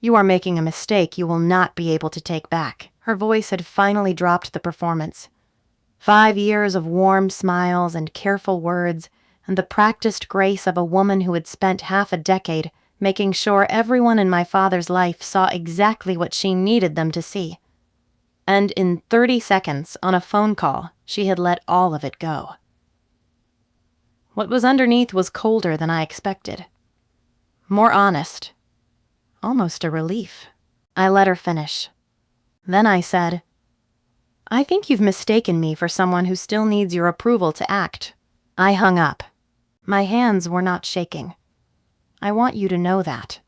You are making a mistake you will not be able to take back." Her voice had finally dropped the performance. 5 years of warm smiles and careful words, and the practiced grace of a woman who had spent half a decade making sure everyone in my father's life saw exactly what she needed them to see. And in 30 seconds, on a phone call, she had let all of it go. What was underneath was colder than I expected. More honest. Almost a relief. I let her finish. Then I said, "I think you've mistaken me for someone who still needs your approval to act." I hung up. My hands were not shaking. I want you to know that.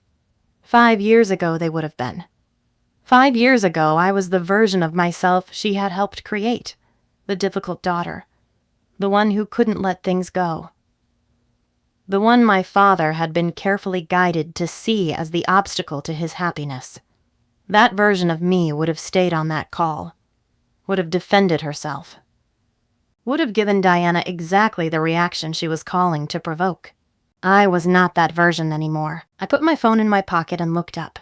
5 years ago they would have been. 5 years ago I was the version of myself she had helped create, the difficult daughter, the one who couldn't let things go. The one my father had been carefully guided to see as the obstacle to his happiness. That version of me would have stayed on that call, would have defended herself, would have given Diana exactly the reaction she was calling to provoke. I was not that version anymore. I put my phone in my pocket and looked up.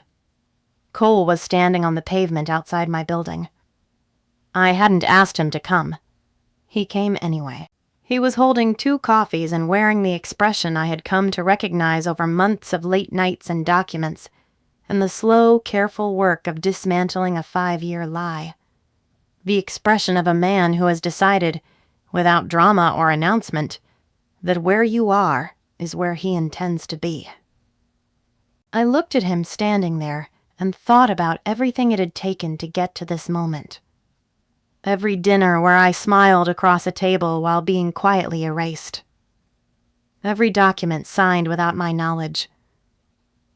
Cole was standing on the pavement outside my building. I hadn't asked him to come. He came anyway. He was holding 2 coffees and wearing the expression I had come to recognize over months of late nights and documents, and the slow, careful work of dismantling a 5-year lie. The expression of a man who has decided, without drama or announcement, that where you are is where he intends to be. I looked at him standing there and thought about everything it had taken to get to this moment. Every dinner where I smiled across a table while being quietly erased. Every document signed without my knowledge.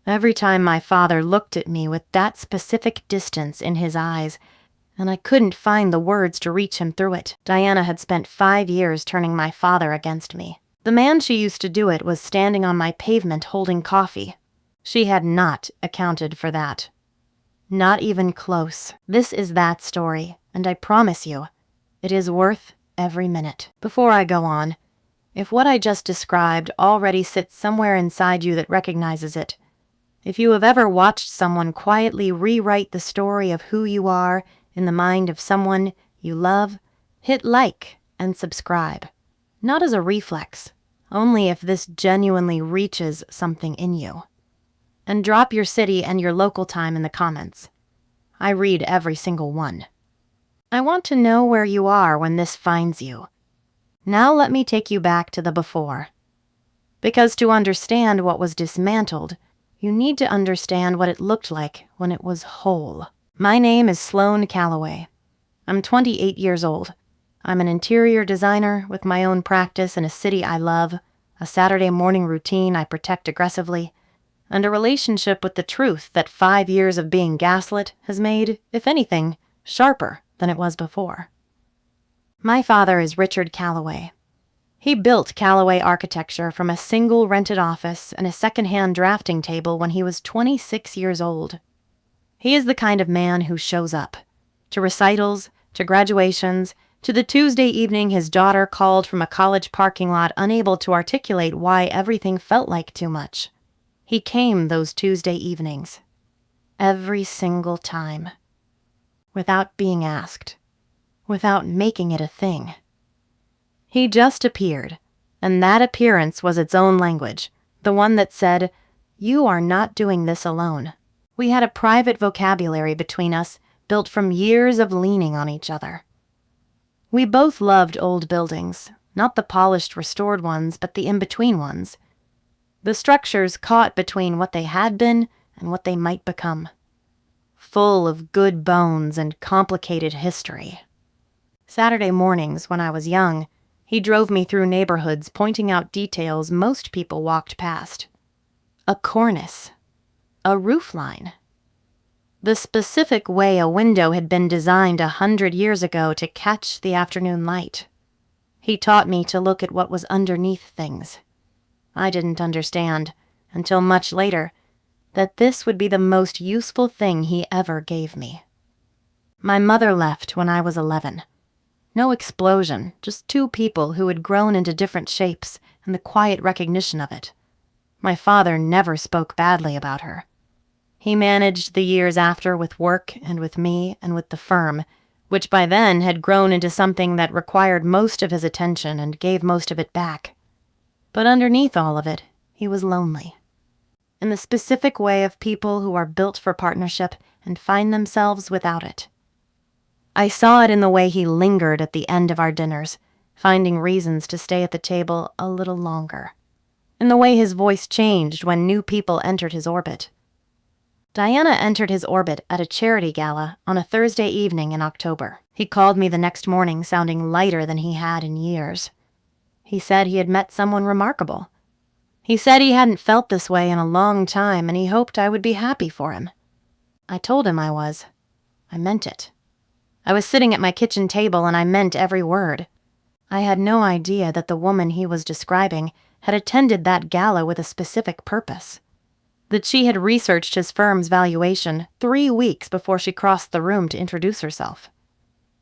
Every time my father looked at me with that specific distance in his eyes, and I couldn't find the words to reach him through it. Diana had spent 5 years turning my father against me. The man she used to do it was standing on my pavement holding coffee. She had not accounted for that. Not even close. This is that story, and I promise you, it is worth every minute. Before I go on, if what I just described already sits somewhere inside you that recognizes it, if you have ever watched someone quietly rewrite the story of who you are in the mind of someone you love, hit like and subscribe. Not as a reflex, only if this genuinely reaches something in you. And drop your city and your local time in the comments. I read every single one. I want to know where you are when this finds you. Now let me take you back to the before. Because to understand what was dismantled, you need to understand what it looked like when it was whole. My name is Sloane Calloway. I'm 28 years old. I'm an interior designer with my own practice in a city I love, a Saturday morning routine I protect aggressively, and a relationship with the truth that 5 years of being gaslit has made, if anything, sharper than it was before. My father is Richard Calloway. He built Calloway Architecture from a single rented office and a second-hand drafting table when he was 26 years old. He is the kind of man who shows up. To recitals, to graduations, to the Tuesday evening his daughter called from a college parking lot unable to articulate why everything felt like too much. He came those Tuesday evenings. Every single time. Without being asked. Without making it a thing. He just appeared, and that appearance was its own language, the one that said, "You are not doing this alone." We had a private vocabulary between us, built from years of leaning on each other. We both loved old buildings, not the polished, restored ones, but the in-between ones. The structures caught between what they had been and what they might become. Full of good bones and complicated history. Saturday mornings, when I was young, he drove me through neighborhoods pointing out details most people walked past. A cornice. A roofline. The specific way a window had been designed 100 years ago to catch the afternoon light. He taught me to look at what was underneath things. I didn't understand, until much later, that this would be the most useful thing he ever gave me. My mother left when I was 11. No explosion, just 2 people who had grown into different shapes and the quiet recognition of it. My father never spoke badly about her. He managed the years after with work and with me and with the firm, which by then had grown into something that required most of his attention and gave most of it back. But underneath all of it, he was lonely. In the specific way of people who are built for partnership and find themselves without it. I saw it in the way he lingered at the end of our dinners, finding reasons to stay at the table a little longer. In the way his voice changed when new people entered his orbit. Diana entered his orbit at a charity gala on a Thursday evening in October. He called me the next morning sounding lighter than he had in years. He said he had met someone remarkable. He said he hadn't felt this way in a long time and he hoped I would be happy for him. I told him I was. I meant it. I was sitting at my kitchen table and I meant every word. I had no idea that the woman he was describing had attended that gala with a specific purpose. That she had researched his firm's valuation 3 weeks before she crossed the room to introduce herself.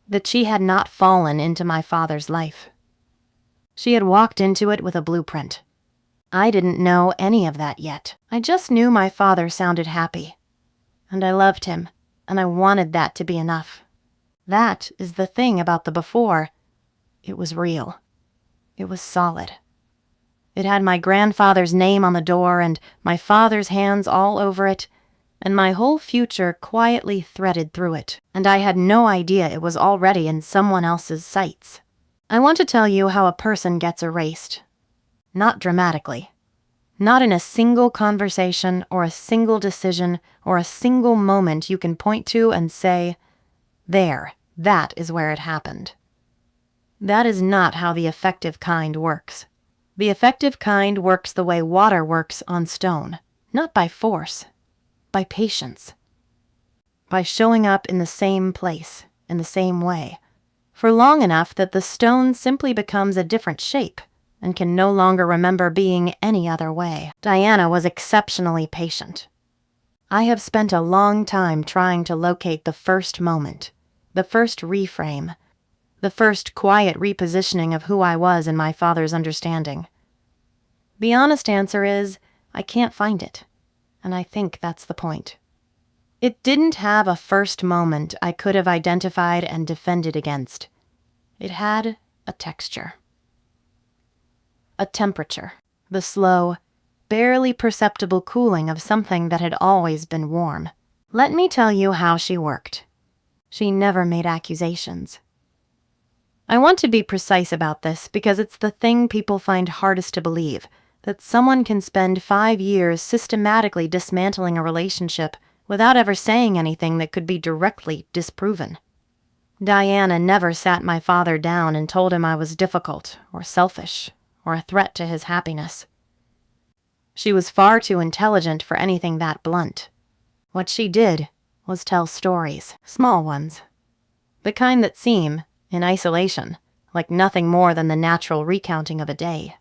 That she had not fallen into my father's life. She had walked into it with a blueprint. I didn't know any of that yet. I just knew my father sounded happy. And I loved him, and I wanted that to be enough. That is the thing about the before. It was real. It was solid. It had my grandfather's name on the door and my father's hands all over it, and my whole future quietly threaded through it, and I had no idea it was already in someone else's sights. I want to tell you how a person gets erased. Not dramatically. Not in a single conversation or a single decision or a single moment you can point to and say, "There, that is where it happened." That is not how the effective kind works. The effective kind works the way water works on stone, not by force, by patience. By showing up in the same place, in the same way, for long enough that the stone simply becomes a different shape and can no longer remember being any other way. Diana was exceptionally patient. I have spent a long time trying to locate the first moment, the first reframe, the first quiet repositioning of who I was in my father's understanding. The honest answer is, I can't find it, and I think that's the point. It didn't have a first moment I could have identified and defended against. It had a texture. A temperature, the slow, barely perceptible cooling of something that had always been warm. Let me tell you how she worked. She never made accusations. I want to be precise about this because it's the thing people find hardest to believe, that someone can spend 5 years systematically dismantling a relationship without ever saying anything that could be directly disproven. Diana never sat my father down and told him I was difficult or selfish or a threat to his happiness. She was far too intelligent for anything that blunt. What she did was tell stories, small ones, the kind that seem, in isolation, like nothing more than the natural recounting of a day.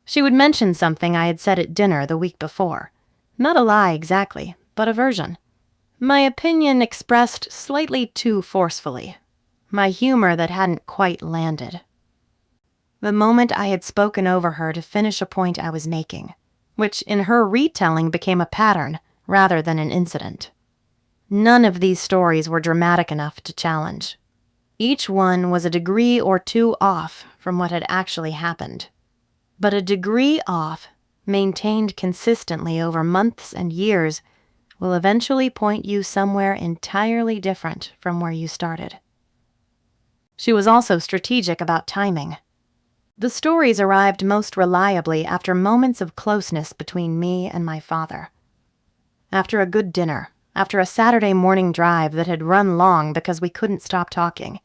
She would mention something I had said at dinner the week before. Not a lie exactly, but a version. My opinion expressed slightly too forcefully. My humor that hadn't quite landed. The moment I had spoken over her to finish a point I was making, which in her retelling became a pattern rather than an incident. None of these stories were dramatic enough to challenge. Each one was a degree or two off from what had actually happened. But a degree off, maintained consistently over months and years, will eventually point you somewhere entirely different from where you started. She was also strategic about timing. The stories arrived most reliably after moments of closeness between me and my father. After a good dinner, after a Saturday morning drive that had run long because we couldn't stop talking.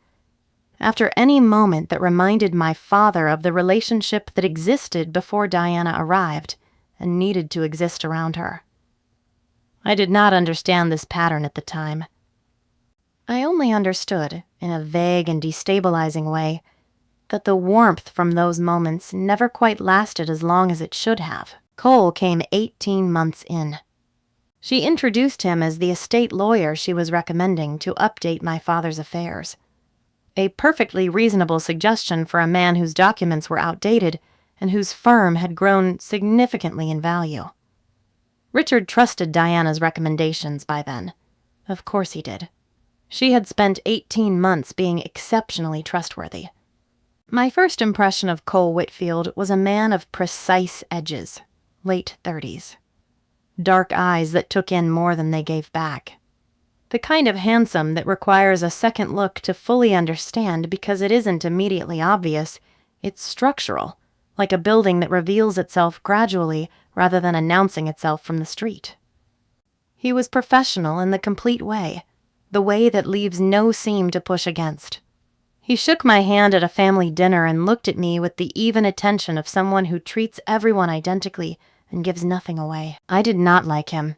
After any moment that reminded my father of the relationship that existed before Diana arrived and needed to exist around her. I did not understand this pattern at the time. I only understood, in a vague and destabilizing way, that the warmth from those moments never quite lasted as long as it should have. Cole came 18 months in. She introduced him as the estate lawyer she was recommending to update my father's affairs. A perfectly reasonable suggestion for a man whose documents were outdated and whose firm had grown significantly in value. Richard trusted Diana's recommendations by then. Of course he did. She had spent 18 months being exceptionally trustworthy. My first impression of Cole Whitfield was a man of precise edges, late 30s. Dark eyes that took in more than they gave back. The kind of handsome that requires a second look to fully understand because it isn't immediately obvious, it's structural, like a building that reveals itself gradually rather than announcing itself from the street. He was professional in the complete way, the way that leaves no seam to push against. He shook my hand at a family dinner and looked at me with the even attention of someone who treats everyone identically and gives nothing away. I did not like him.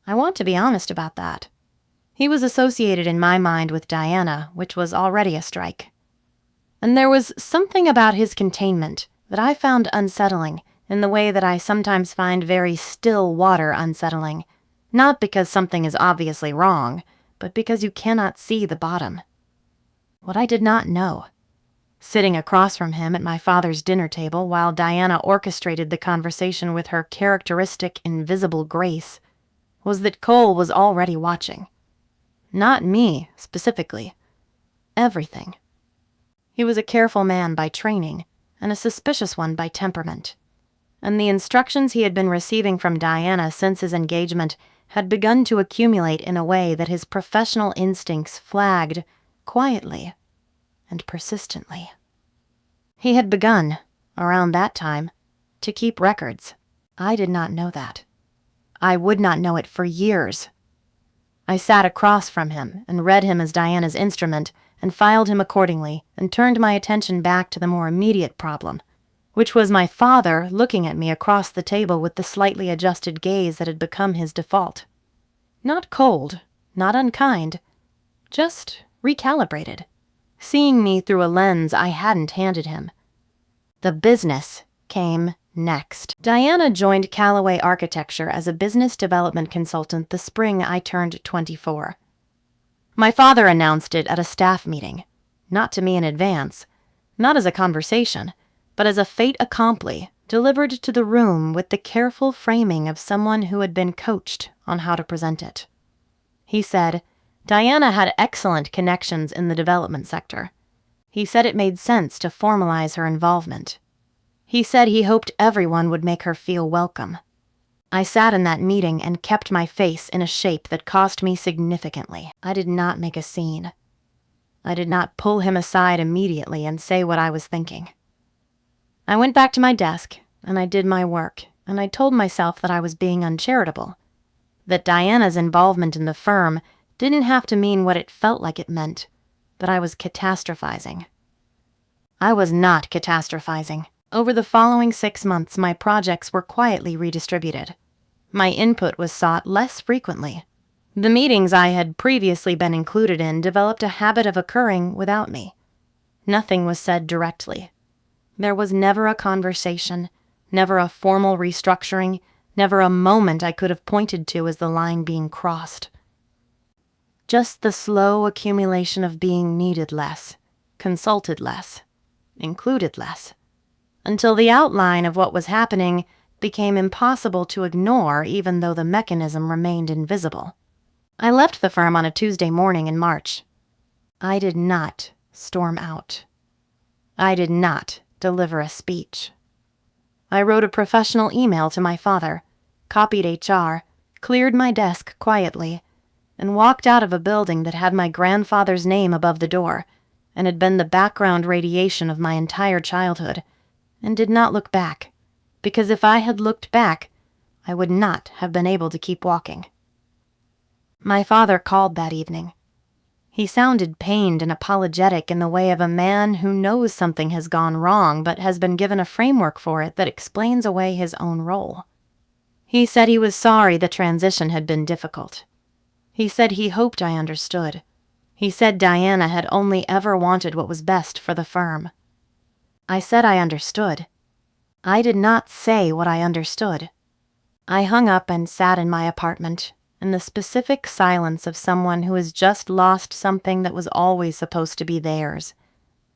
I want to be honest about that. He was associated in my mind with Diana, which was already a strike. And there was something about his containment that I found unsettling in the way that I sometimes find very still water unsettling, not because something is obviously wrong, but because you cannot see the bottom. What I did not know, sitting across from him at my father's dinner table while Diana orchestrated the conversation with her characteristic invisible grace, was that Cole was already watching. Not me, specifically. Everything. He was a careful man by training, and a suspicious one by temperament. And the instructions he had been receiving from Diana since his engagement had begun to accumulate in a way that his professional instincts flagged quietly and persistently. He had begun, around that time, to keep records. I did not know that. I would not know it for years. I sat across from him and read him as Diana's instrument and filed him accordingly and turned my attention back to the more immediate problem, which was my father looking at me across the table with the slightly adjusted gaze that had become his default. Not cold, not unkind, just recalibrated, seeing me through a lens I hadn't handed him. The business came next. Diana joined Callaway Architecture as a business development consultant the spring I turned 24. My father announced it at a staff meeting, not to me in advance, not as a conversation, but as a fait accompli delivered to the room with the careful framing of someone who had been coached on how to present it. He said, Diana had excellent connections in the development sector. He said it made sense to formalize her involvement. He said he hoped everyone would make her feel welcome. I sat in that meeting and kept my face in a shape that cost me significantly. I did not make a scene. I did not pull him aside immediately and say what I was thinking. I went back to my desk, and I did my work, and I told myself that I was being uncharitable, that Diana's involvement in the firm didn't have to mean what it felt like it meant, that I was catastrophizing. I was not catastrophizing. Over the following 6 months, my projects were quietly redistributed. My input was sought less frequently. The meetings I had previously been included in developed a habit of occurring without me. Nothing was said directly. There was never a conversation, never a formal restructuring, never a moment I could have pointed to as the line being crossed. Just the slow accumulation of being needed less, consulted less, included less, until the outline of what was happening became impossible to ignore even though the mechanism remained invisible. I left the firm on a Tuesday morning in March. I did not storm out. I did not deliver a speech. I wrote a professional email to my father, copied HR, cleared my desk quietly, and walked out of a building that had my grandfather's name above the door and had been the background radiation of my entire childhood, and did not look back, because if I had looked back, I would not have been able to keep walking. My father called that evening. He sounded pained and apologetic in the way of a man who knows something has gone wrong but has been given a framework for it that explains away his own role. He said he was sorry the transition had been difficult. He said he hoped I understood. He said Diana had only ever wanted what was best for the firm. I said I understood. I did not say what I understood. I hung up and sat in my apartment, in the specific silence of someone who has just lost something that was always supposed to be theirs,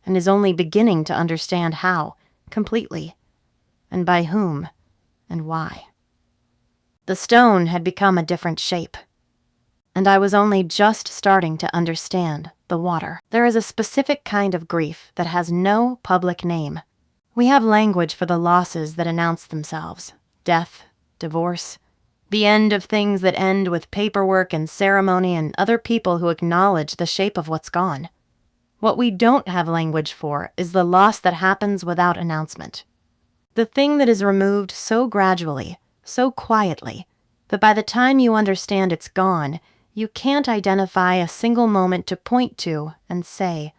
and is only beginning to understand how, completely, and by whom, and why. The stone had become a different shape, and I was only just starting to understand the water. There is a specific kind of grief that has no public name. We have language for the losses that announce themselves: death, divorce, the end of things that end with paperwork and ceremony and other people who acknowledge the shape of what's gone. What we don't have language for is the loss that happens without announcement. The thing that is removed so gradually, so quietly, that by the time you understand it's gone, you can't identify a single moment to point to and say,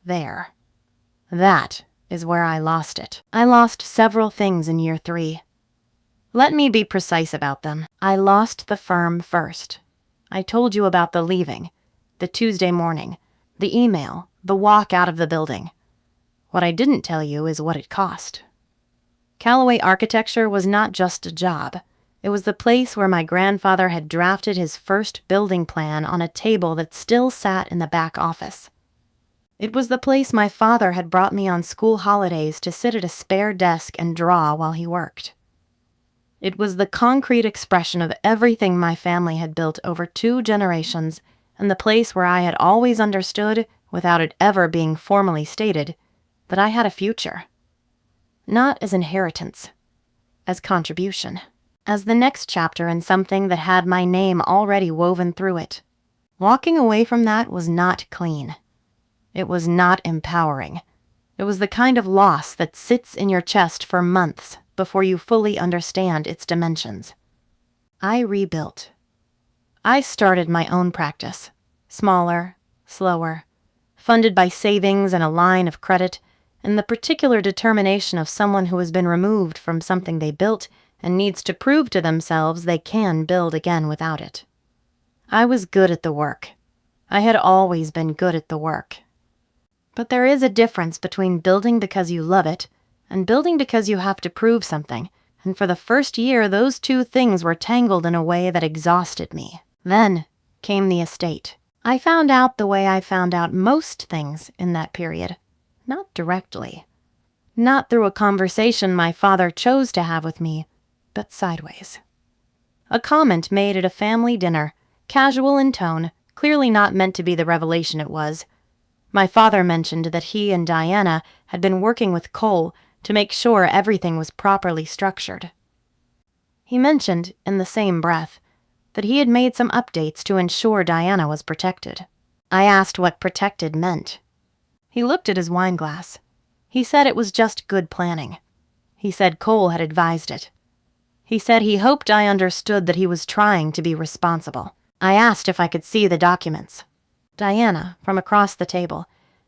there. That is where I lost it. I lost several things in year 3. Let me be precise about them. I lost the firm first. I told you about the leaving, the Tuesday morning, the email, the walk out of the building. What I didn't tell you is what it cost. Callaway Architecture was not just a job. It was the place where my grandfather had drafted his first building plan on a table that still sat in the back office. It was the place my father had brought me on school holidays to sit at a spare desk and draw while he worked. It was the concrete expression of everything my family had built over 2 generations, and the place where I had always understood, without it ever being formally stated, that I had a future. Not as inheritance, as contribution, as the next chapter in something that had my name already woven through it. Walking away from that was not clean. It was not empowering. It was the kind of loss that sits in your chest for months before you fully understand its dimensions. I rebuilt. I started my own practice, smaller, slower, funded by savings and a line of credit, and the particular determination of someone who has been removed from something they built and needs to prove to themselves they can build again without it. I was good at the work. I had always been good at the work. But there is a difference between building because you love it and building because you have to prove something, and for the first year those 2 things were tangled in a way that exhausted me. Then came the estate. I found out the way I found out most things in that period. Not directly. Not through a conversation my father chose to have with me, but sideways. A comment made at a family dinner, casual in tone, clearly not meant to be the revelation it was. My father mentioned that he and Diana had been working with Cole to make sure everything was properly structured. He mentioned, in the same breath, that he had made some updates to ensure Diana was protected. I asked what protected meant. He looked at his wine glass. He said it was just good planning. He said Cole had advised it. He said he hoped I understood that he was trying to be responsible. I asked if I could see the documents. Diana, from across the table,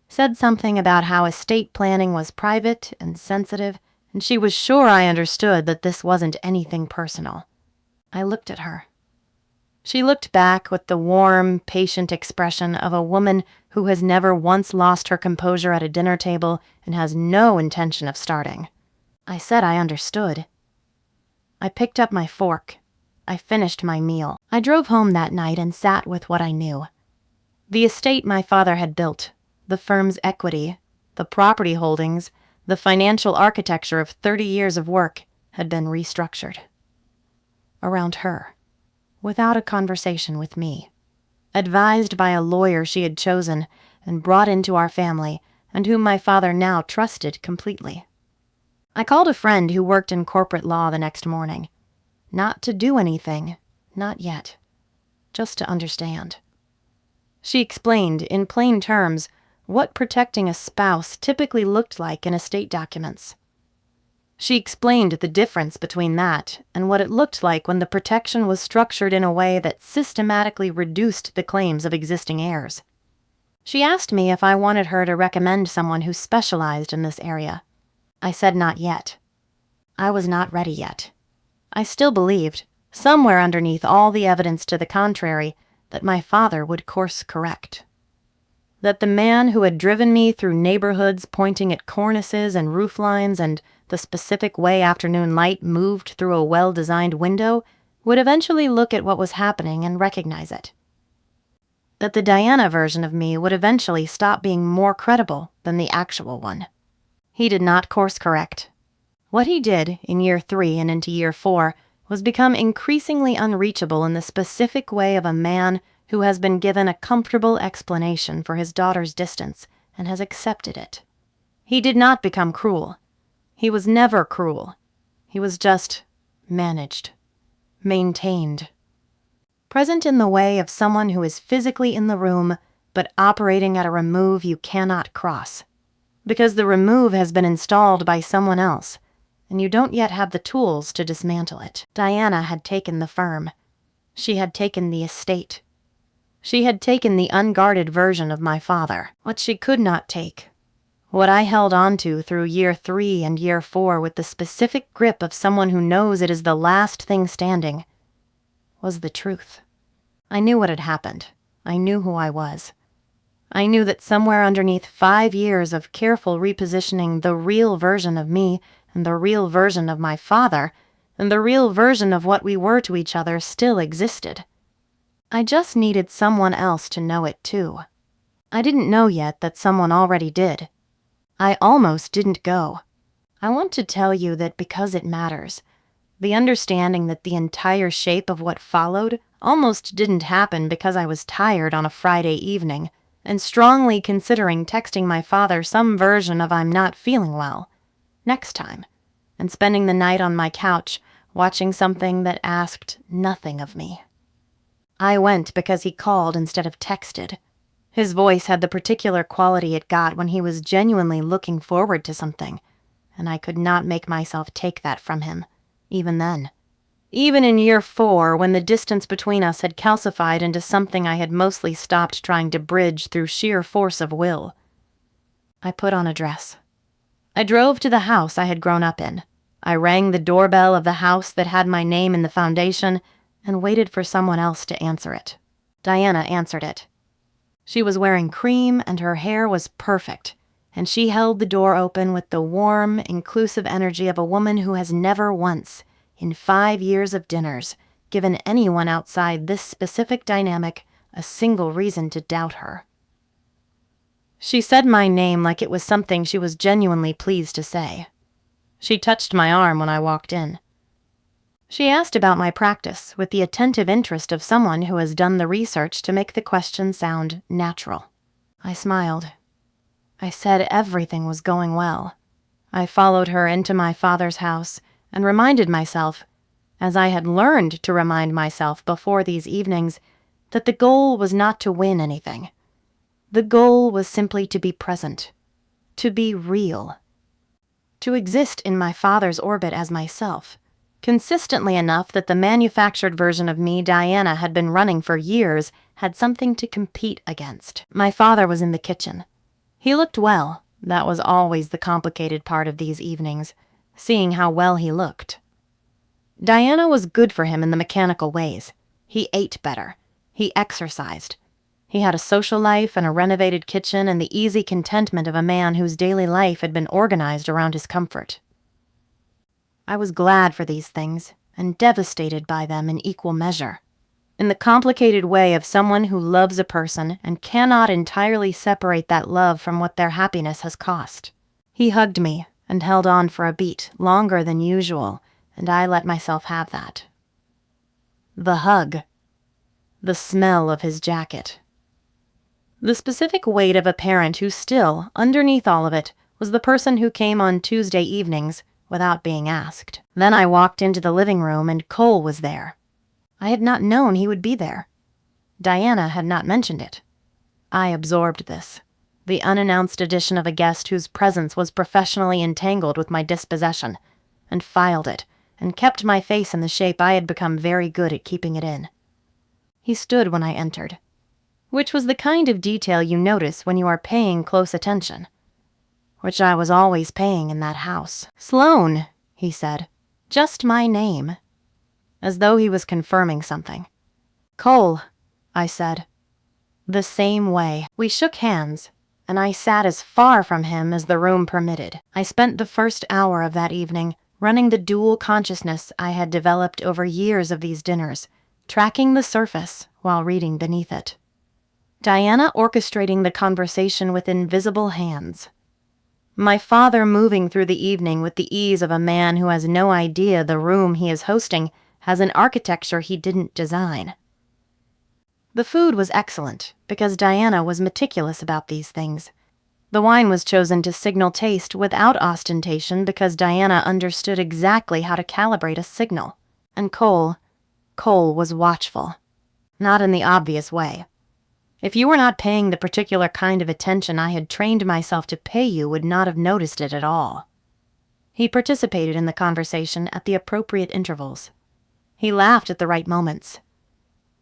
said something about how estate planning was private and sensitive, and she was sure I understood that this wasn't anything personal. I looked at her. She looked back with the warm, patient expression of a woman who has never once lost her composure at a dinner table and has no intention of starting. I said I understood. I picked up my fork. I finished my meal. I drove home that night and sat with what I knew. The estate my father had built, the firm's equity, the property holdings, the financial architecture of 30 years of work had been restructured. Around her. Without a conversation with me, advised by a lawyer she had chosen and brought into our family, and whom my father now trusted completely. I called a friend who worked in corporate law the next morning. Not to do anything, not yet, just to understand. She explained, in plain terms, what protecting a spouse typically looked like in estate documents. She explained the difference between that and what it looked like when the protection was structured in a way that systematically reduced the claims of existing heirs. She asked me if I wanted her to recommend someone who specialized in this area. I said not yet. I was not ready yet. I still believed, somewhere underneath all the evidence to the contrary, that my father would course correct. That the man who had driven me through neighborhoods pointing at cornices and roof lines and the specific way afternoon light moved through a well-designed window would eventually look at what was happening and recognize it. That the Diana version of me would eventually stop being more credible than the actual one. He did not course correct. What he did in year 3 and into year 4 was become increasingly unreachable in the specific way of a man who has been given a comfortable explanation for his daughter's distance and has accepted it. He did not become cruel. He was never cruel. He was just managed, maintained. Present in the way of someone who is physically in the room, but operating at a remove you cannot cross. Because the remove has been installed by someone else, and you don't yet have the tools to dismantle it. Diana had taken the firm. She had taken the estate. She had taken the unguarded version of my father. What she could not take, what I held on to through year 3 and year 4 with the specific grip of someone who knows it is the last thing standing, was the truth. I knew what had happened. I knew who I was. I knew that somewhere underneath 5 years of careful repositioning, the real version of me and the real version of my father and the real version of what we were to each other still existed. I just needed someone else to know it too. I didn't know yet that someone already did. I almost didn't go. I want to tell you that because it matters. The understanding that the entire shape of what followed almost didn't happen because I was tired on a Friday evening and strongly considering texting my father some version of "I'm not feeling well" next time, and spending the night on my couch watching something that asked nothing of me. I went because he called instead of texted. His voice had the particular quality it got when he was genuinely looking forward to something, and I could not make myself take that from him, even then. Even in year 4, when the distance between us had calcified into something I had mostly stopped trying to bridge through sheer force of will. I put on a dress. I drove to the house I had grown up in. I rang the doorbell of the house that had my name in the foundation and waited for someone else to answer it. Diana answered it. She was wearing cream and her hair was perfect, and she held the door open with the warm, inclusive energy of a woman who has never once, in 5 years of dinners, given anyone outside this specific dynamic a single reason to doubt her. She said my name like it was something she was genuinely pleased to say. She touched my arm when I walked in. She asked about my practice with the attentive interest of someone who has done the research to make the question sound natural. I smiled. I said everything was going well. I followed her into my father's house and reminded myself, as I had learned to remind myself before these evenings, that the goal was not to win anything. The goal was simply to be present, to be real, to exist in my father's orbit as myself, consistently enough that the manufactured version of me Diana had been running for years had something to compete against. My father was in the kitchen. He looked well. That was always the complicated part of these evenings, seeing how well he looked. Diana was good for him in the mechanical ways. He ate better. He exercised. He had a social life and a renovated kitchen and the easy contentment of a man whose daily life had been organized around his comfort. I was glad for these things and devastated by them in equal measure, in the complicated way of someone who loves a person and cannot entirely separate that love from what their happiness has cost. He hugged me and held on for a beat longer than usual, and I let myself have that. The hug. The smell of his jacket. The specific weight of a parent who still, underneath all of it, was the person who came on Tuesday evenings without being asked. Then I walked into the living room and Cole was there. I had not known he would be there. Diana had not mentioned it. I absorbed this, the unannounced addition of a guest whose presence was professionally entangled with my dispossession, and filed it, and kept my face in the shape I had become very good at keeping it in. He stood when I entered, which was the kind of detail you notice when you are paying close attention, which I was always paying in that house. "Sloane," he said, just my name, as though he was confirming something. "Cole," I said, the same way. We shook hands, and I sat as far from him as the room permitted. I spent the first hour of that evening running the dual consciousness I had developed over years of these dinners, tracking the surface while reading beneath it. Diana orchestrating the conversation with invisible hands. My father moving through the evening with the ease of a man who has no idea the room he is hosting has an architecture he didn't design. The food was excellent, because Diana was meticulous about these things. The wine was chosen to signal taste without ostentation because Diana understood exactly how to calibrate a signal. And Cole was watchful. Not in the obvious way. If you were not paying the particular kind of attention I had trained myself to pay, you would not have noticed it at all. He participated in the conversation at the appropriate intervals. He laughed at the right moments.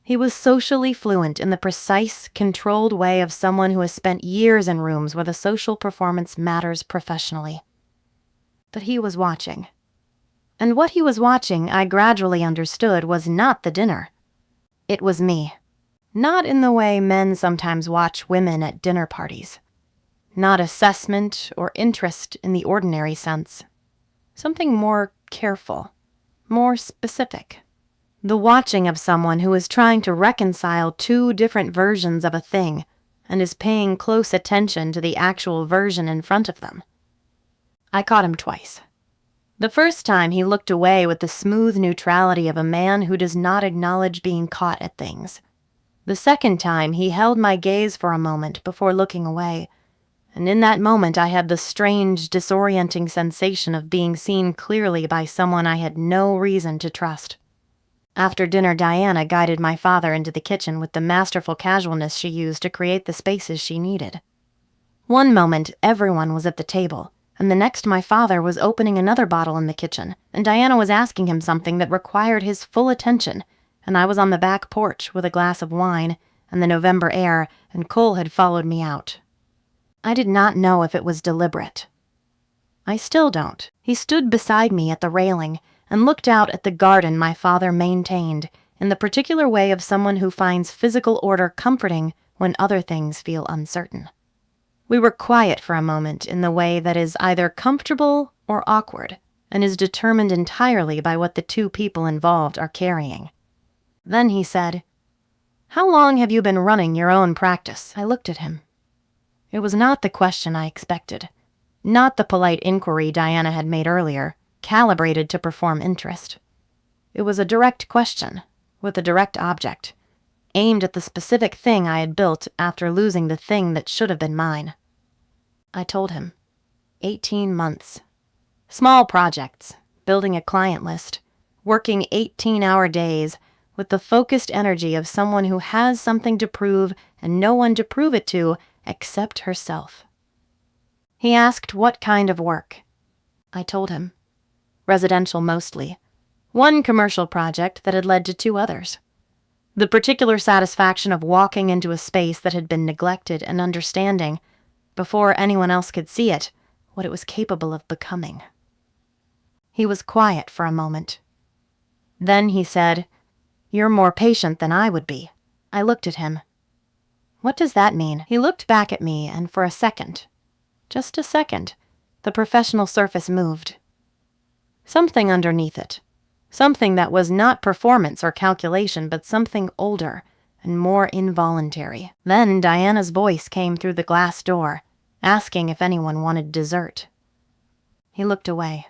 He was socially fluent in the precise, controlled way of someone who has spent years in rooms where the social performance matters professionally. But he was watching. And what he was watching, I gradually understood, was not the dinner. It was me. Not in the way men sometimes watch women at dinner parties. Not assessment or interest in the ordinary sense. Something more careful, more specific. The watching of someone who is trying to reconcile two different versions of a thing and is paying close attention to the actual version in front of them. I caught him twice. The first time he looked away with the smooth neutrality of a man who does not acknowledge being caught at things. The second time he held my gaze for a moment before looking away, and in that moment I had the strange, disorienting sensation of being seen clearly by someone I had no reason to trust. After dinner, Diana guided my father into the kitchen with the masterful casualness she used to create the spaces she needed. One moment, everyone was at the table, and the next my father was opening another bottle in the kitchen, and Diana was asking him something that required his full attention, and I was on the back porch with a glass of wine and the November air, and Cole had followed me out. I did not know if it was deliberate. I still don't. He stood beside me at the railing and looked out at the garden my father maintained, in the particular way of someone who finds physical order comforting when other things feel uncertain. We were quiet for a moment in the way that is either comfortable or awkward, and is determined entirely by what the two people involved are carrying. Then he said, "How long have you been running your own practice?" I looked at him. It was not the question I expected, not the polite inquiry Diana had made earlier, calibrated to perform interest. It was a direct question, with a direct object, aimed at the specific thing I had built after losing the thing that should have been mine. I told him. 18 months. Small projects, building a client list, working 18-hour days, with the focused energy of someone who has something to prove and no one to prove it to except herself. He asked what kind of work. I told him. Residential mostly. One commercial project that had led to 2 others. The particular satisfaction of walking into a space that had been neglected and understanding, before anyone else could see it, what it was capable of becoming. He was quiet for a moment. Then he said, "You're more patient than I would be." I looked at him. What does that mean? He looked back at me, and for a second, just a second, the professional surface moved. Something underneath it. Something that was not performance or calculation, but something older and more involuntary. Then Diana's voice came through the glass door, asking if anyone wanted dessert. He looked away.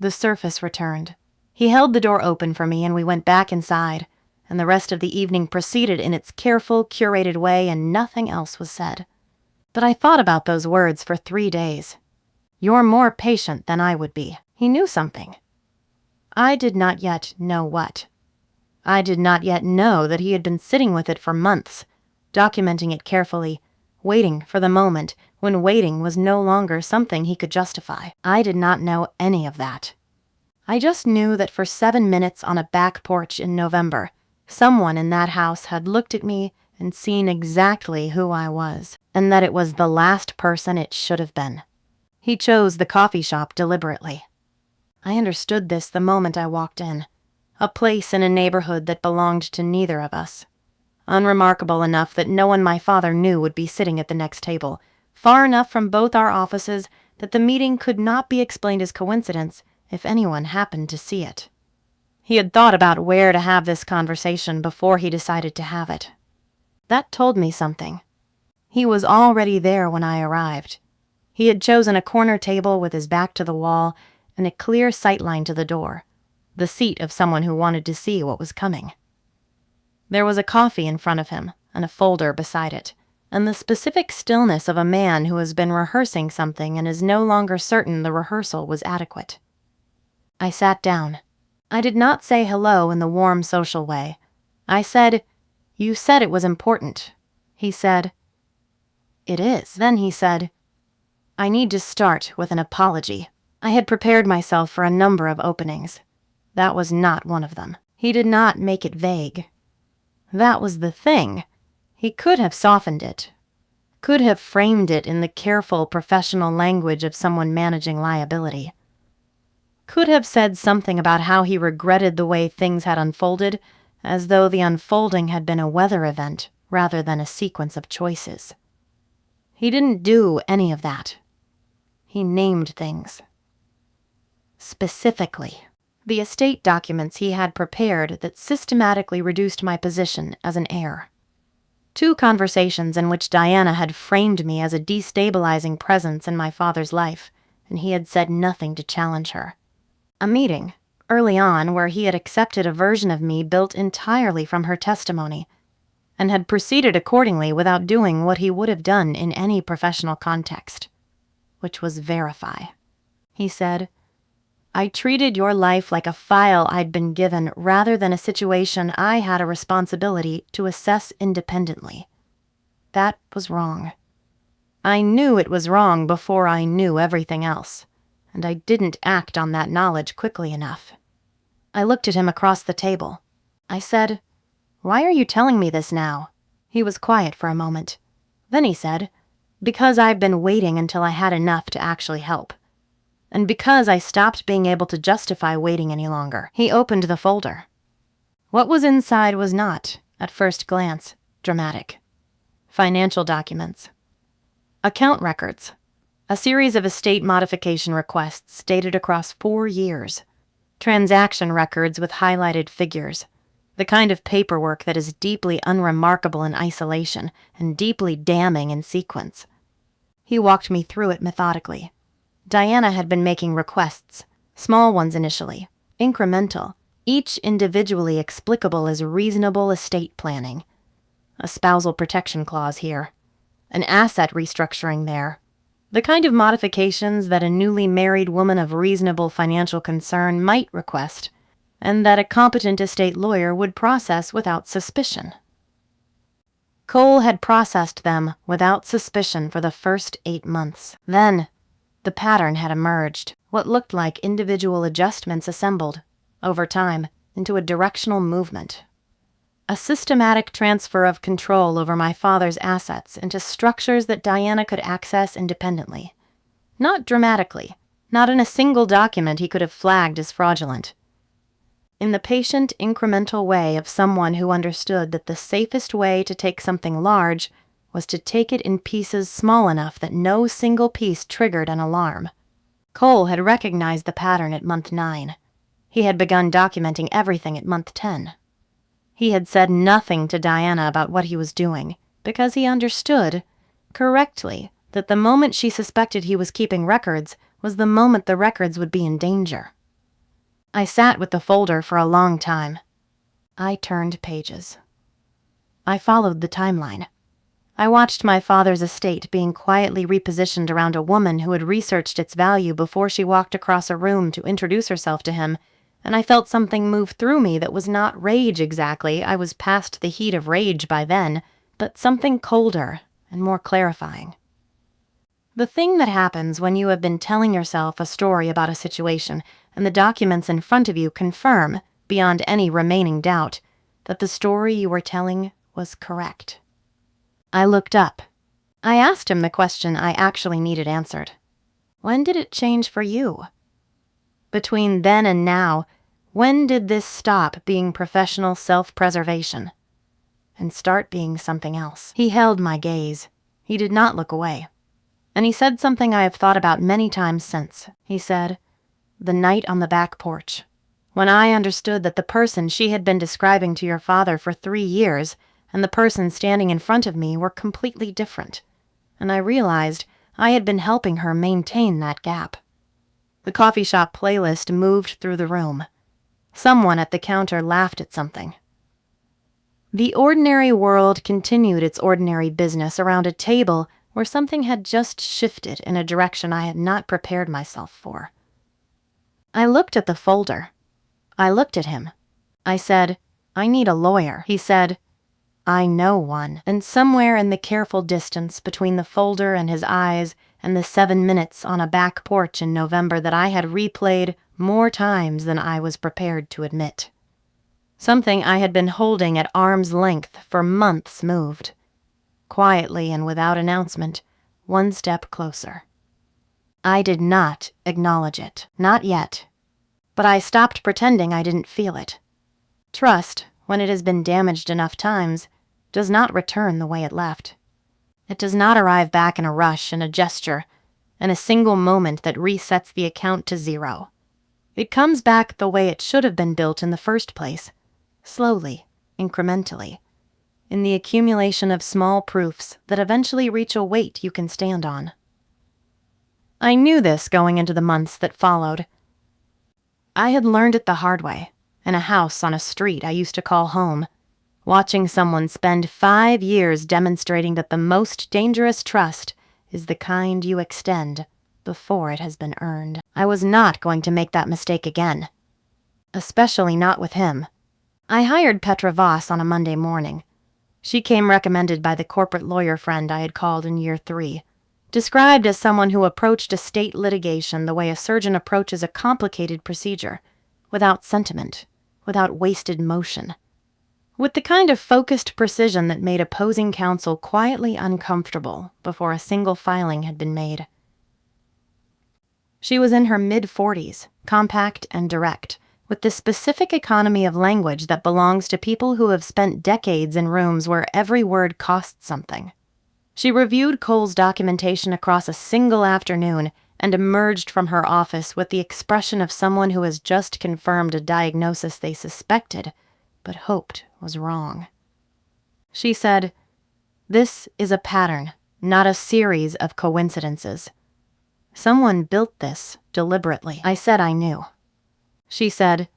The surface returned. He held the door open for me, and we went back inside, and the rest of the evening proceeded in its careful, curated way, and nothing else was said. But I thought about those words for 3 days. "You're more patient than I would be." He knew something. I did not yet know what. I did not yet know that he had been sitting with it for months, documenting it carefully, waiting for the moment when waiting was no longer something he could justify. I did not know any of that. I just knew that for 7 minutes on a back porch in November, someone in that house had looked at me and seen exactly who I was, and that it was the last person it should have been. He chose the coffee shop deliberately. I understood this the moment I walked in, a place in a neighborhood that belonged to neither of us. Unremarkable enough that no one my father knew would be sitting at the next table, far enough from both our offices that the meeting could not be explained as coincidence if anyone happened to see it. He had thought about where to have this conversation before he decided to have it. That told me something. He was already there when I arrived. He had chosen a corner table with his back to the wall and a clear sightline to the door. the seat of someone who wanted to see what was coming. There was a coffee in front of him and a folder beside it, and the specific stillness of a man who has been rehearsing something and is no longer certain the rehearsal was adequate. I sat down. I did not say hello in the warm social way. I said, "You said it was important." He said, "It is." Then he said, "I need to start with an apology." I had prepared myself for a number of openings. That was not one of them. He did not make it vague. That was the thing. He could have softened it, could have framed it in the careful professional language of someone managing liability, could have said something about how he regretted the way things had unfolded, as though the unfolding had been a weather event rather than a sequence of choices. He didn't do any of that. He named things. Specifically, the estate documents he had prepared that systematically reduced my position as an heir. 2 conversations in which Diana had framed me as a destabilizing presence in my father's life, and he had said nothing to challenge her. A meeting, early on, where he had accepted a version of me built entirely from her testimony, and had proceeded accordingly without doing what he would have done in any professional context, which was verify. He said, "I treated your life like a file I'd been given rather than a situation I had a responsibility to assess independently. That was wrong. I knew it was wrong before I knew everything else, and I didn't act on that knowledge quickly enough." I looked at him across the table. I said, "Why are you telling me this now?" He was quiet for a moment. Then he said, "Because I've been waiting until I had enough to actually help. And because I stopped being able to justify waiting any longer." He opened the folder. What was inside was not, at first glance, dramatic. Financial documents. Account records. A series of estate modification requests dated across 4 years. Transaction records with highlighted figures. The kind of paperwork that is deeply unremarkable in isolation and deeply damning in sequence. He walked me through it methodically. Diana had been making requests, small ones initially, incremental, each individually explicable as reasonable estate planning. A spousal protection clause here. An asset restructuring there. The kind of modifications that a newly married woman of reasonable financial concern might request, and that a competent estate lawyer would process without suspicion. Cole had processed them without suspicion for the first 8 months. Then, the pattern had emerged, what looked like individual adjustments assembled, over time, into a directional movement. A systematic transfer of control over my father's assets into structures that Diana could access independently. Not dramatically, not in a single document he could have flagged as fraudulent. In the patient, incremental way of someone who understood that the safest way to take something large was to take it in pieces small enough that no single piece triggered an alarm. Cole had recognized the pattern at month 9. He had begun documenting everything at month 10. He had said nothing to Diana about what he was doing, because he understood, correctly, that the moment she suspected he was keeping records was the moment the records would be in danger. I sat with the folder for a long time. I turned pages. I followed the timeline. I watched my father's estate being quietly repositioned around a woman who had researched its value before she walked across a room to introduce herself to him, and I felt something move through me that was not rage exactly. I was past the heat of rage by then, but something colder and more clarifying. The thing that happens when you have been telling yourself a story about a situation and the documents in front of you confirm, beyond any remaining doubt, that the story you were telling was correct. I looked up. I asked him the question I actually needed answered. When did it change for you? Between then and now, when did this stop being professional self-preservation and start being something else? He held my gaze. He did not look away. And he said something I have thought about many times since. He said, "The night on the back porch, when I understood that the person she had been describing to your father for 3 years and the person standing in front of me were completely different, and I realized I had been helping her maintain that gap." The coffee shop playlist moved through the room. Someone at the counter laughed at something. The ordinary world continued its ordinary business around a table where something had just shifted in a direction I had not prepared myself for. I looked at the folder. I looked at him. I said, "I need a lawyer." He said, "I know one." And somewhere in the careful distance between the folder and his eyes and the 7 minutes on a back porch in November that I had replayed more times than I was prepared to admit, something I had been holding at arm's length for months moved, quietly and without announcement, one step closer. I did not acknowledge it, not yet, but I stopped pretending I didn't feel it. Trust, when it has been damaged enough times, does not return the way it left. It does not arrive back in a rush, in a gesture, in a single moment that resets the account to 0. It comes back the way it should have been built in the first place, slowly, incrementally, in the accumulation of small proofs that eventually reach a weight you can stand on. I knew this going into the months that followed. I had learned it the hard way, in a house on a street I used to call home, watching someone spend 5 years demonstrating that the most dangerous trust is the kind you extend before it has been earned. I was not going to make that mistake again, especially not with him. I hired Petra Voss on a Monday morning. She came recommended by the corporate lawyer friend I had called in year 3, described as someone who approached a state litigation the way a surgeon approaches a complicated procedure, without sentiment, without wasted motion, with the kind of focused precision that made opposing counsel quietly uncomfortable before a single filing had been made. She was in her mid-40s, compact and direct, with the specific economy of language that belongs to people who have spent decades in rooms where every word costs something. She reviewed Cole's documentation across a single afternoon and emerged from her office with the expression of someone who has just confirmed a diagnosis they suspected, but hoped was wrong. She said, "This is a pattern, not a series of coincidences. Someone built this deliberately." I said I knew. She said,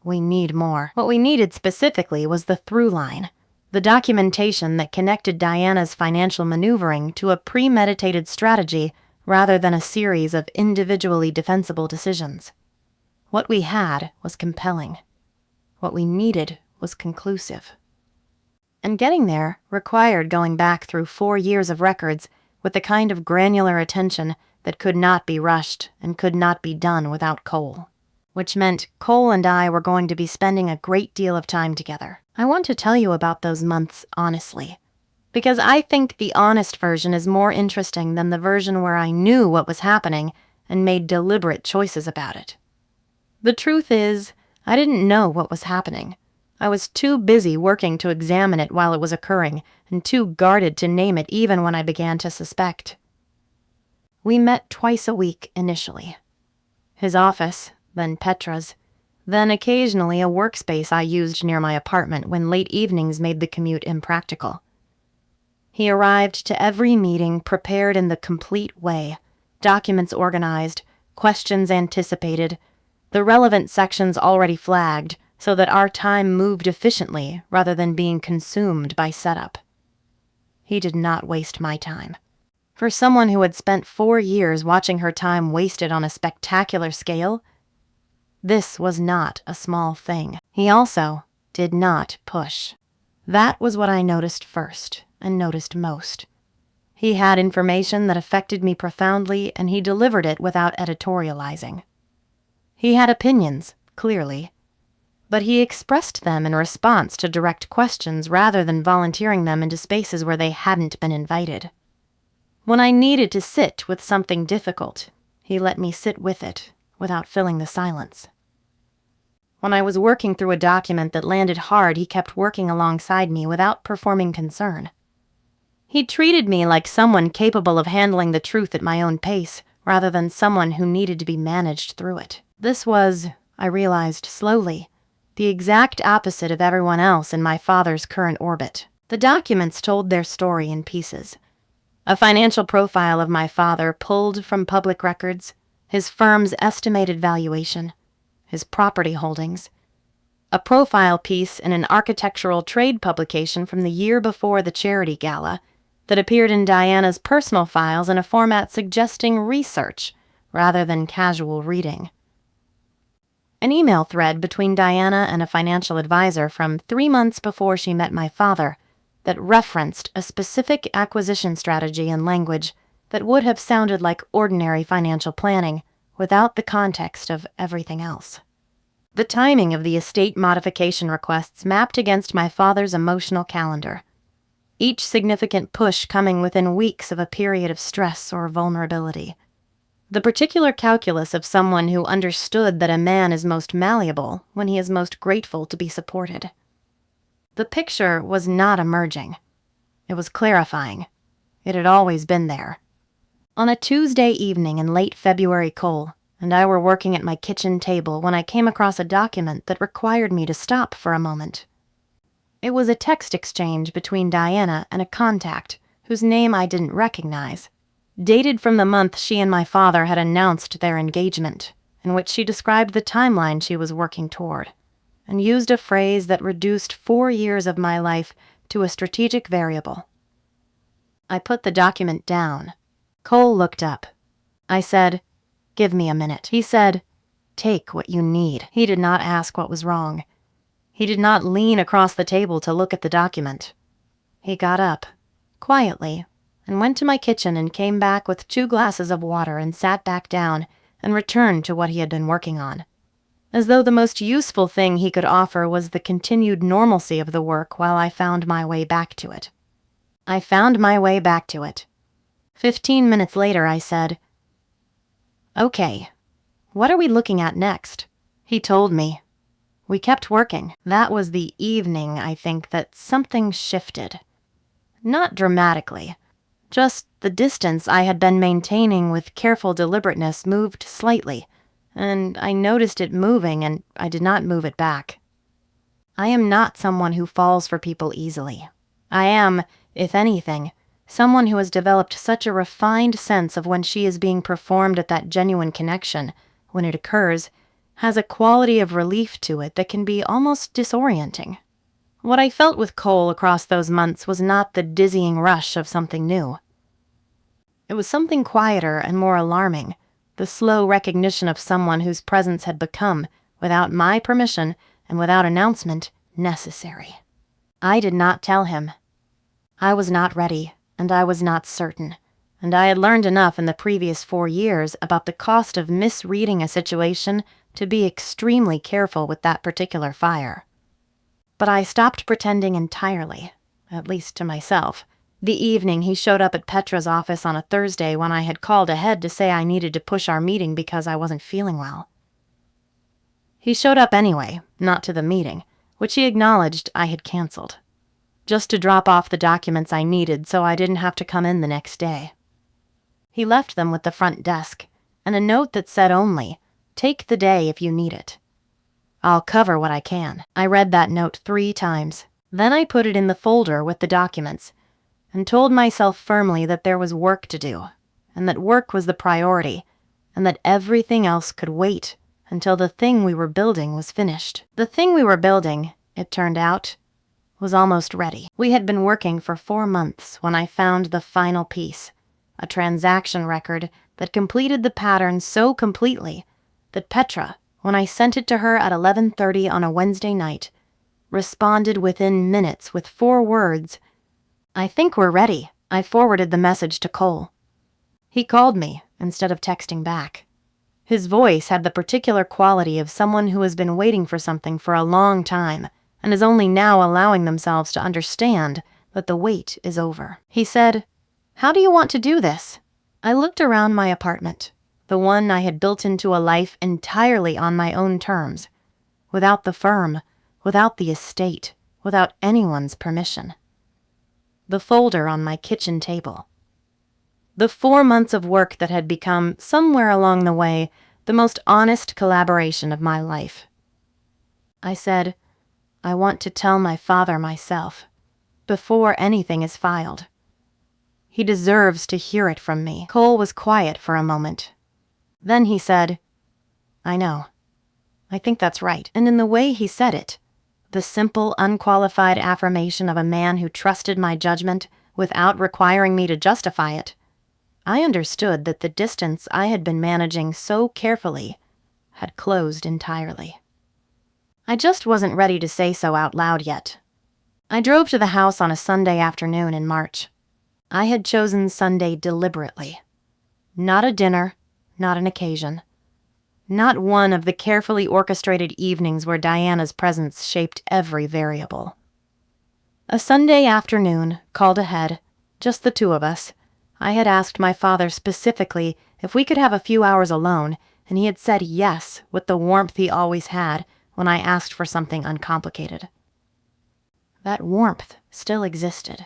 "We need more." What we needed specifically was the through line, the documentation that connected Diana's financial maneuvering to a premeditated strategy rather than a series of individually defensible decisions. What we had was compelling. What we needed was conclusive. And getting there required going back through 4 years of records with the kind of granular attention that could not be rushed and could not be done without Cole. Which meant Cole and I were going to be spending a great deal of time together. I want to tell you about those months honestly, because I think the honest version is more interesting than the version where I knew what was happening and made deliberate choices about it. The truth is, I didn't know what was happening. I was too busy working to examine it while it was occurring, and too guarded to name it even when I began to suspect. We met twice a week initially. His office, then Petra's, then occasionally a workspace I used near my apartment when late evenings made the commute impractical. He arrived to every meeting prepared in the complete way, documents organized, questions anticipated, the relevant sections already flagged, so that our time moved efficiently rather than being consumed by setup. He did not waste my time. For someone who had spent 4 years watching her time wasted on a spectacular scale, this was not a small thing. He also did not push. That was what I noticed first, and noticed most. He had information that affected me profoundly, and he delivered it without editorializing. He had opinions, clearly, but he expressed them in response to direct questions rather than volunteering them into spaces where they hadn't been invited. When I needed to sit with something difficult, he let me sit with it, without filling the silence. When I was working through a document that landed hard, he kept working alongside me without performing concern. He treated me like someone capable of handling the truth at my own pace, rather than someone who needed to be managed through it. This was, I realized slowly, the exact opposite of everyone else in my father's current orbit. The documents told their story in pieces. A financial profile of my father pulled from public records, his firm's estimated valuation, his property holdings, a profile piece in an architectural trade publication from the year before the charity gala that appeared in Diana's personal files in a format suggesting research rather than casual reading. An email thread between Diana and a financial advisor from 3 months before she met my father that referenced a specific acquisition strategy and language that would have sounded like ordinary financial planning without the context of everything else. The timing of the estate modification requests mapped against my father's emotional calendar, each significant push coming within weeks of a period of stress or vulnerability. The particular calculus of someone who understood that a man is most malleable when he is most grateful to be supported. The picture was not emerging. It was clarifying. It had always been there. On a Tuesday evening in late February, Cole and I were working at my kitchen table when I came across a document that required me to stop for a moment. It was a text exchange between Diana and a contact whose name I didn't recognize, dated from the month she and my father had announced their engagement, in which she described the timeline she was working toward, and used a phrase that reduced 4 years of my life to a strategic variable. I put the document down. Cole looked up. I said, "Give me a minute." He said, "Take what you need." He did not ask what was wrong. He did not lean across the table to look at the document. He got up, quietly, and went to my kitchen and came back with 2 glasses of water and sat back down and returned to what he had been working on, as though the most useful thing he could offer was the continued normalcy of the work while I found my way back to it. I found my way back to it. 15 minutes later, I said, "Okay, what are we looking at next?" He told me. We kept working. That was the evening, I think, that something shifted. Not dramatically. Just the distance I had been maintaining with careful deliberateness moved slightly, and I noticed it moving, and I did not move it back. I am not someone who falls for people easily. I am, if anything, someone who has developed such a refined sense of when she is being performed at that genuine connection, when it occurs, has a quality of relief to it that can be almost disorienting. What I felt with Cole across those months was not the dizzying rush of something new. It was something quieter and more alarming, the slow recognition of someone whose presence had become, without my permission and without announcement, necessary. I did not tell him. I was not ready, and I was not certain, and I had learned enough in the previous 4 years about the cost of misreading a situation to be extremely careful with that particular fire. But I stopped pretending entirely, at least to myself, the evening he showed up at Petra's office on a Thursday when I had called ahead to say I needed to push our meeting because I wasn't feeling well. He showed up anyway, not to the meeting, which he acknowledged I had canceled, just to drop off the documents I needed so I didn't have to come in the next day. He left them with the front desk, and a note that said only, "Take the day if you need it." "I'll cover what I can." I read that note 3 times. Then I put it in the folder with the documents, and told myself firmly that there was work to do, and that work was the priority, and that everything else could wait until the thing we were building was finished. The thing we were building, it turned out, was almost ready. We had been working for 4 months when I found the final piece, a transaction record that completed the pattern so completely that Petra, when I sent it to her at 11:30 on a Wednesday night, responded within minutes with 4 words, "I think we're ready." I forwarded the message to Cole. He called me instead of texting back. His voice had the particular quality of someone who has been waiting for something for a long time and is only now allowing themselves to understand that the wait is over. He said, "How do you want to do this?" I looked around my apartment, the one I had built into a life entirely on my own terms, without the firm, without the estate, without anyone's permission. The folder on my kitchen table. The 4 months of work that had become, somewhere along the way, the most honest collaboration of my life. I said, "I want to tell my father myself, before anything is filed. He deserves to hear it from me." Cole was quiet for a moment. Then he said, "I know. I think that's right." And in the way he said it, The simple, unqualified affirmation of a man who trusted my judgment without requiring me to justify it. I understood that the distance I had been managing so carefully had closed entirely. I just wasn't ready to say so out loud yet. I drove to the house on a Sunday afternoon in March. I had chosen Sunday deliberately. Not a dinner, not an occasion. Not one of the carefully orchestrated evenings where Diana's presence shaped every variable. A Sunday afternoon, called ahead, just the two of us. I had asked my father specifically if we could have a few hours alone, and he had said yes with the warmth he always had when I asked for something uncomplicated. That warmth still existed.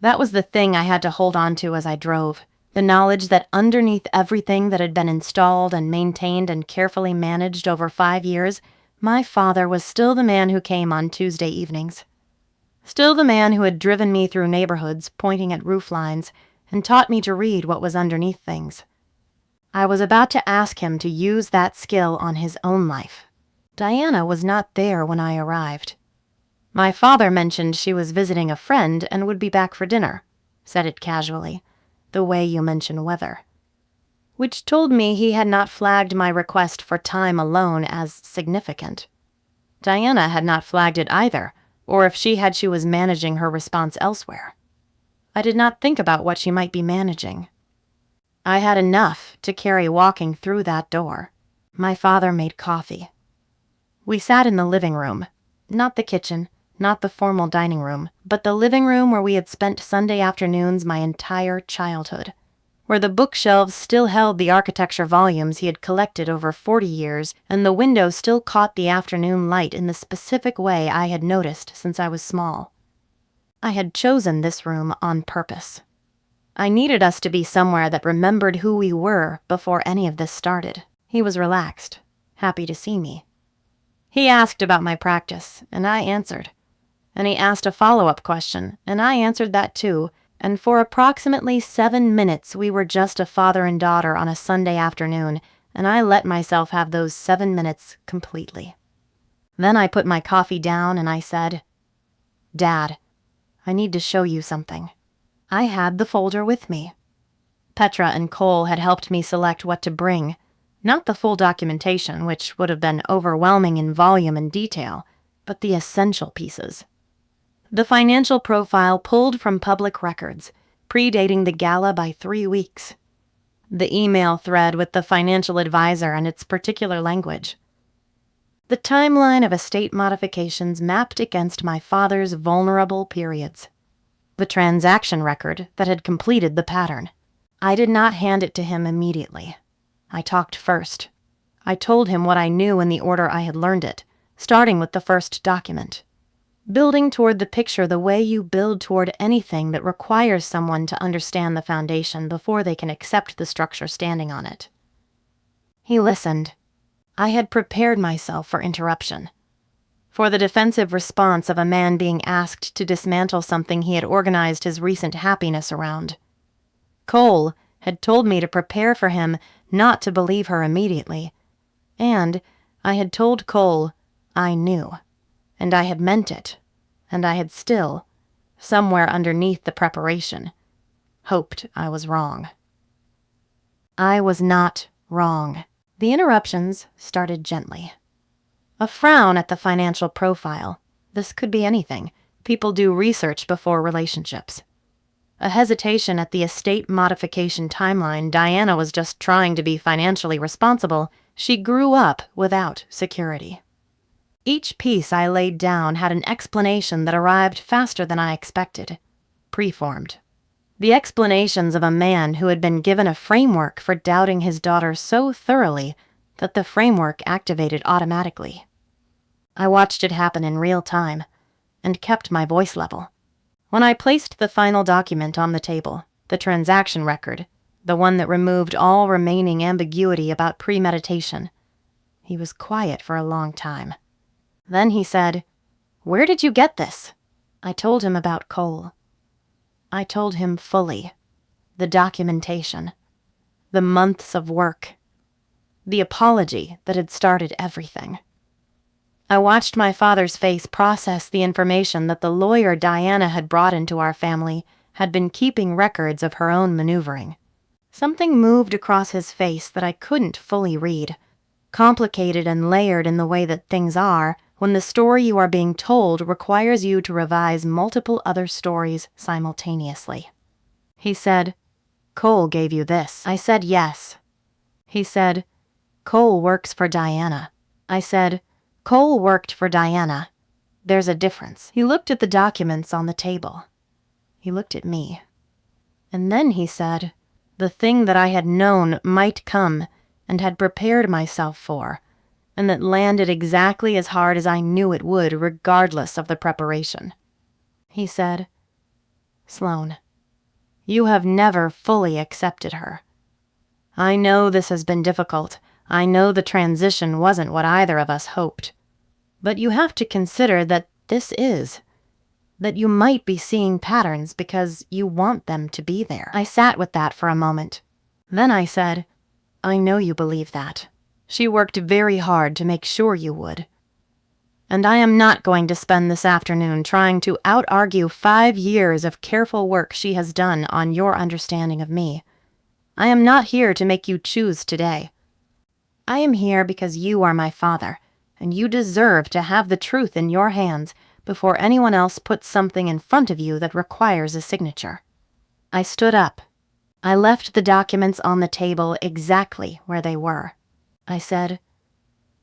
That was the thing I had to hold on to as I drove, the knowledge that underneath everything that had been installed and maintained and carefully managed over 5 years, my father was still the man who came on Tuesday evenings. Still the man who had driven me through neighborhoods pointing at roof lines and taught me to read what was underneath things. I was about to ask him to use that skill on his own life. Diana was not there when I arrived. My father mentioned she was visiting a friend and would be back for dinner, said it casually, the way you mention weather. Which told me he had not flagged my request for time alone as significant. Diana had not flagged it either, or if she had, she was managing her response elsewhere. I did not think about what she might be managing. I had enough to carry walking through that door. My father made coffee. We sat in the living room, not the kitchen, not the formal dining room, but the living room where we had spent Sunday afternoons my entire childhood, where the bookshelves still held the architecture volumes he had collected over 40 years, and the window still caught the afternoon light in the specific way I had noticed since I was small. I had chosen this room on purpose. I needed us to be somewhere that remembered who we were before any of this started. He was relaxed, happy to see me. He asked about my practice, and I answered. And he asked a follow-up question, and I answered that too, and for approximately 7 minutes we were just a father and daughter on a Sunday afternoon, and I let myself have those 7 minutes completely. Then I put my coffee down and I said, "Dad, I need to show you something." I had the folder with me. Petra and Cole had helped me select what to bring, not the full documentation, which would have been overwhelming in volume and detail, but the essential pieces. The financial profile pulled from public records, predating the gala by 3 weeks. The email thread with the financial advisor and its particular language. The timeline of estate modifications mapped against my father's vulnerable periods. The transaction record that had completed the pattern. I did not hand it to him immediately. I talked first. I told him what I knew in the order I had learned it, starting with the first document. Building toward the picture the way you build toward anything that requires someone to understand the foundation before they can accept the structure standing on it. He listened. I had prepared myself for interruption. For the defensive response of a man being asked to dismantle something he had organized his recent happiness around. Cole had told me to prepare for him not to believe her immediately, and I had told Cole I knew. And I had meant it, and I had still, somewhere underneath the preparation, hoped I was wrong. I was not wrong. The interruptions started gently. A frown at the financial profile. This could be anything. People do research before relationships. A hesitation at the estate modification timeline. Diana was just trying to be financially responsible. She grew up without security. Each piece I laid down had an explanation that arrived faster than I expected, preformed. The explanations of a man who had been given a framework for doubting his daughter so thoroughly that the framework activated automatically. I watched it happen in real time and kept my voice level. When I placed the final document on the table, the transaction record, the one that removed all remaining ambiguity about premeditation, he was quiet for a long time. Then he said, "Where did you get this?" I told him about Cole. I told him fully. The documentation. The months of work. The apology that had started everything. I watched my father's face process the information that the lawyer Diana had brought into our family had been keeping records of her own maneuvering. Something moved across his face that I couldn't fully read, complicated and layered in the way that things are when the story you are being told requires you to revise multiple other stories simultaneously. He said, "Cole gave you this." I said yes. He said, "Cole works for Diana." I said, "Cole worked for Diana. There's a difference." He looked at the documents on the table. He looked at me. And then he said, the thing that I had known might come and had prepared myself for, and that landed exactly as hard as I knew it would regardless of the preparation. He said, "Sloane, you have never fully accepted her. I know this has been difficult. I know the transition wasn't what either of us hoped. But you have to consider that this is. That you might be seeing patterns because you want them to be there." I sat with that for a moment. Then I said, "I know you believe that. She worked very hard to make sure you would. And I am not going to spend this afternoon trying to out-argue 5 years of careful work she has done on your understanding of me. I am not here to make you choose today. I am here because you are my father, and you deserve to have the truth in your hands before anyone else puts something in front of you that requires a signature." I stood up. I left the documents on the table exactly where they were. I said,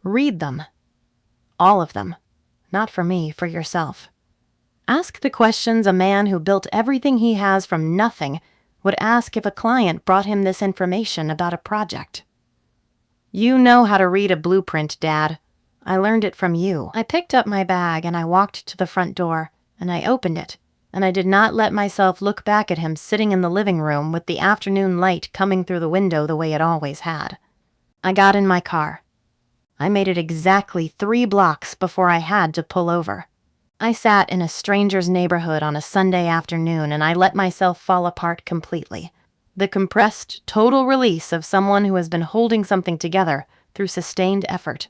"Read them. All of them. Not for me, for yourself. Ask the questions a man who built everything he has from nothing would ask if a client brought him this information about a project. You know how to read a blueprint, Dad. I learned it from you." I picked up my bag and I walked to the front door, and I opened it, and I did not let myself look back at him sitting in the living room with the afternoon light coming through the window the way it always had. I got in my car. I made it exactly 3 blocks before I had to pull over. I sat in a stranger's neighborhood on a Sunday afternoon and I let myself fall apart completely. The compressed, total release of someone who has been holding something together through sustained effort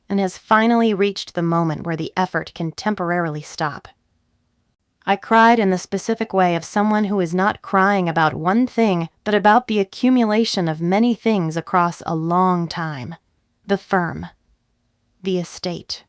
and has finally reached the moment where the effort can temporarily stop. I cried in the specific way of someone who is not crying about one thing, but about the accumulation of many things across a long time. The firm, the estate,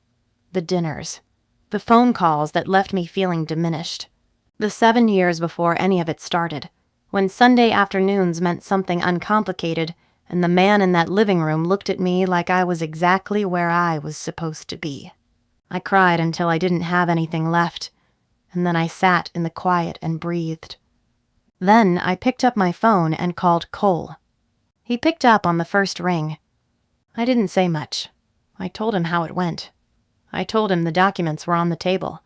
the dinners, the phone calls that left me feeling diminished. The 7 years before any of it started, when Sunday afternoons meant something uncomplicated, and the man in that living room looked at me like I was exactly where I was supposed to be. I cried until I didn't have anything left, and then I sat in the quiet and breathed. Then I picked up my phone and called Cole. He picked up on the first ring. I didn't say much. I told him how it went. I told him the documents were on the table.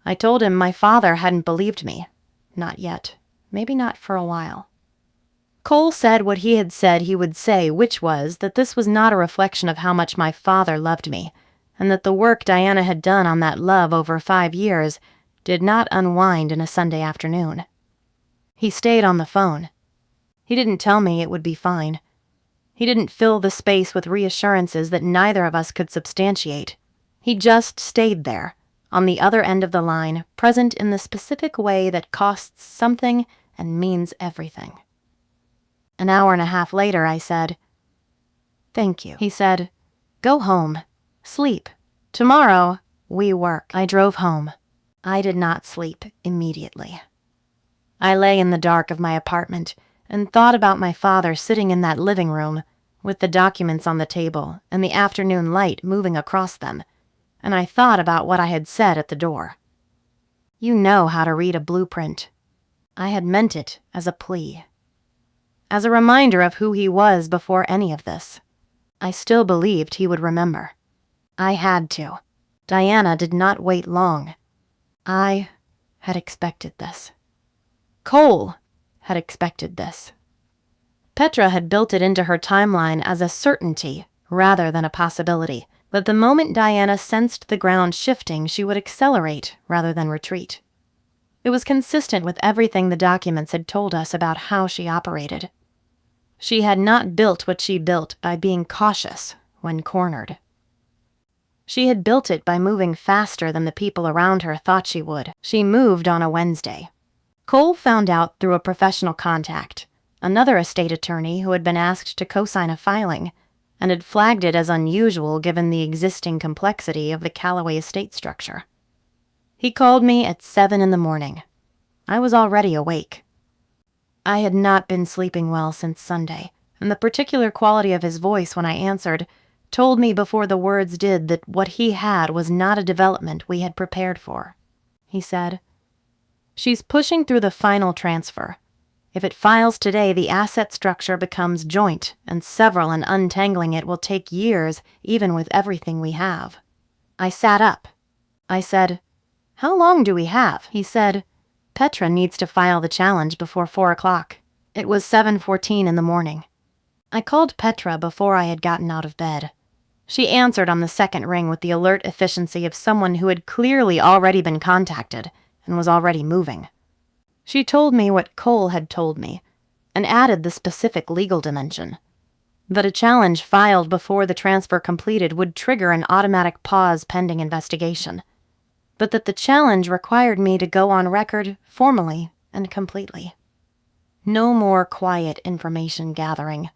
I told him my father hadn't believed me. Not yet. Maybe not for a while. Cole said what he had said he would say, which was that this was not a reflection of how much my father loved me, and that the work Diana had done on that love over 5 years did not unwind in a Sunday afternoon. He stayed on the phone. He didn't tell me it would be fine. He didn't fill the space with reassurances that neither of us could substantiate. He just stayed there, on the other end of the line, present in the specific way that costs something and means everything. An hour and a half later, I said, "Thank you." He said, "Go home. Sleep. Tomorrow, we work." I drove home. I did not sleep immediately. I lay in the dark of my apartment and thought about my father sitting in that living room with the documents on the table and the afternoon light moving across them, and I thought about what I had said at the door. You know how to read a blueprint. I had meant it as a plea. As a reminder of who he was before any of this. I still believed he would remember. I had to. Diana did not wait long. I had expected this. Cole had expected this. Petra had built it into her timeline as a certainty rather than a possibility, that the moment Diana sensed the ground shifting, she would accelerate rather than retreat. It was consistent with everything the documents had told us about how she operated. She had not built what she built by being cautious when cornered. She had built it by moving faster than the people around her thought she would. She moved on a Wednesday. Cole found out through a professional contact, another estate attorney who had been asked to co-sign a filing, and had flagged it as unusual given the existing complexity of the Calloway estate structure. He called me at 7 in the morning. I was already awake. I had not been sleeping well since Sunday, and the particular quality of his voice when I answered told me before the words did that what he had was not a development we had prepared for. He said, "She's pushing through the final transfer. If it files today, the asset structure becomes joint and several, and untangling it will take years, even with everything we have." I sat up. I said, "How long do we have?" He said, "Petra needs to file the challenge before 4 o'clock. It was 7:14 in the morning. I called Petra before I had gotten out of bed. She answered on the second ring with the alert efficiency of someone who had clearly already been contacted and was already moving. She told me what Cole had told me, and added the specific legal dimension. That a challenge filed before the transfer completed would trigger an automatic pause pending investigation, but that the challenge required me to go on record formally and completely. No more quiet information gathering.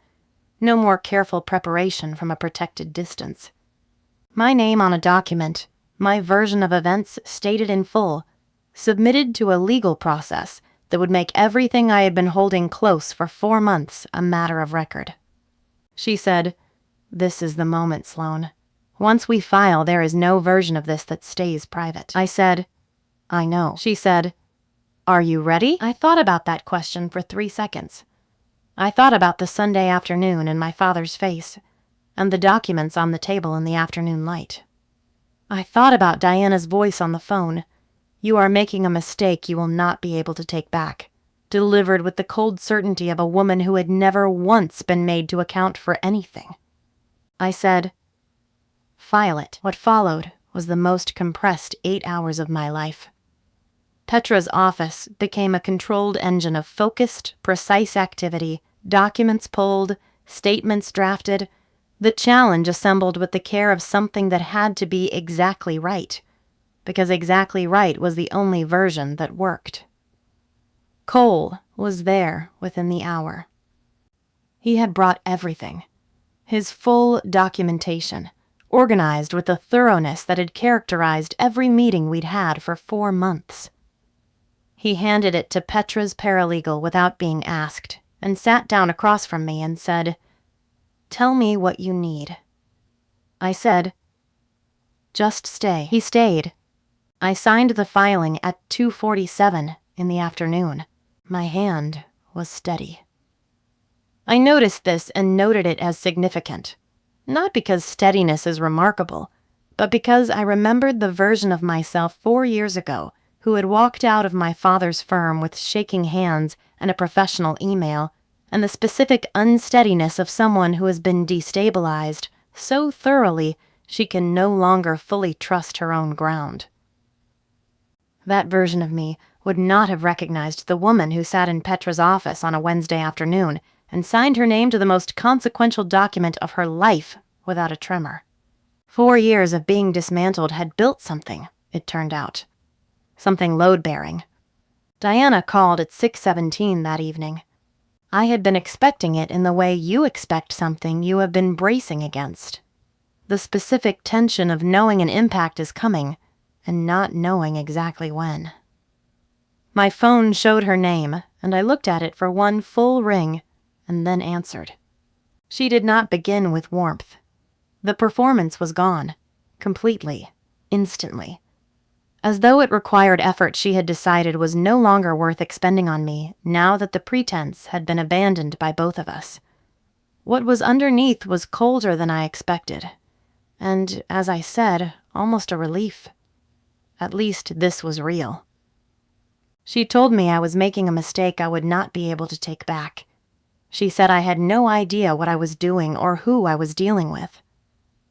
No more careful preparation from a protected distance. My name on a document, my version of events stated in full, submitted to a legal process that would make everything I had been holding close for 4 months a matter of record. She said, "This is the moment, Sloane. Once we file, there is no version of this that stays private." I said, "I know." She said, "Are you ready?" I thought about that question for 3 seconds. I thought about the Sunday afternoon and my father's face, and the documents on the table in the afternoon light. I thought about Diana's voice on the phone. "You are making a mistake you will not be able to take back," delivered with the cold certainty of a woman who had never once been made to account for anything. I said, "File it." What followed was the most compressed 8 hours of my life. Petra's office became a controlled engine of focused, precise activity, documents pulled, statements drafted, the challenge assembled with the care of something that had to be exactly right, because exactly right was the only version that worked. Cole was there within the hour. He had brought everything, his full documentation, organized with the thoroughness that had characterized every meeting we'd had for 4 months. He handed it to Petra's paralegal without being asked, and sat down across from me and said, "Tell me what you need." I said, "Just stay." He stayed. I signed the filing at 2:47 in the afternoon. My hand was steady. I noticed this and noted it as significant, not because steadiness is remarkable, but because I remembered the version of myself 4 years ago who had walked out of my father's firm with shaking hands and a professional email, and the specific unsteadiness of someone who has been destabilized so thoroughly she can no longer fully trust her own ground. That version of me would not have recognized the woman who sat in Petra's office on a Wednesday afternoon and signed her name to the most consequential document of her life without a tremor. 4 years of being dismantled had built something, it turned out. Something load-bearing. Diana called at 6:17 that evening. I had been expecting it in the way you expect something you have been bracing against. The specific tension of knowing an impact is coming and not knowing exactly when. My phone showed her name, and I looked at it for one full ring and then answered. She did not begin with warmth. The performance was gone, completely, instantly. As though it required effort she had decided was no longer worth expending on me now that the pretense had been abandoned by both of us. What was underneath was colder than I expected, and, as I said, almost a relief. At least this was real. She told me I was making a mistake I would not be able to take back. She said I had no idea what I was doing or who I was dealing with.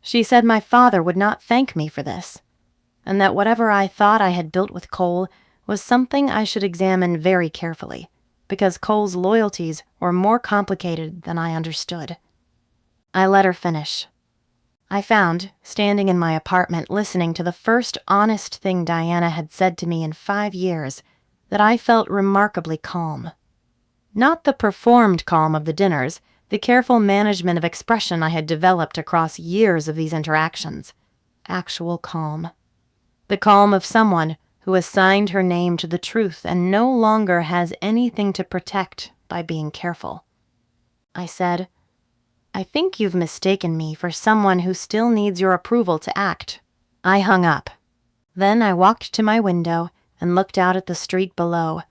She said my father would not thank me for this, and that whatever I thought I had built with Cole was something I should examine very carefully, because Cole's loyalties were more complicated than I understood. I let her finish. I found, standing in my apartment listening to the first honest thing Diana had said to me in 5 years, that I felt remarkably calm. Not the performed calm of the dinners, the careful management of expression I had developed across years of these interactions. Actual calm. The calm of someone who has signed her name to the truth and no longer has anything to protect by being careful. I said, "I think you've mistaken me for someone who still needs your approval to act." I hung up. Then I walked to my window and looked out at the street below,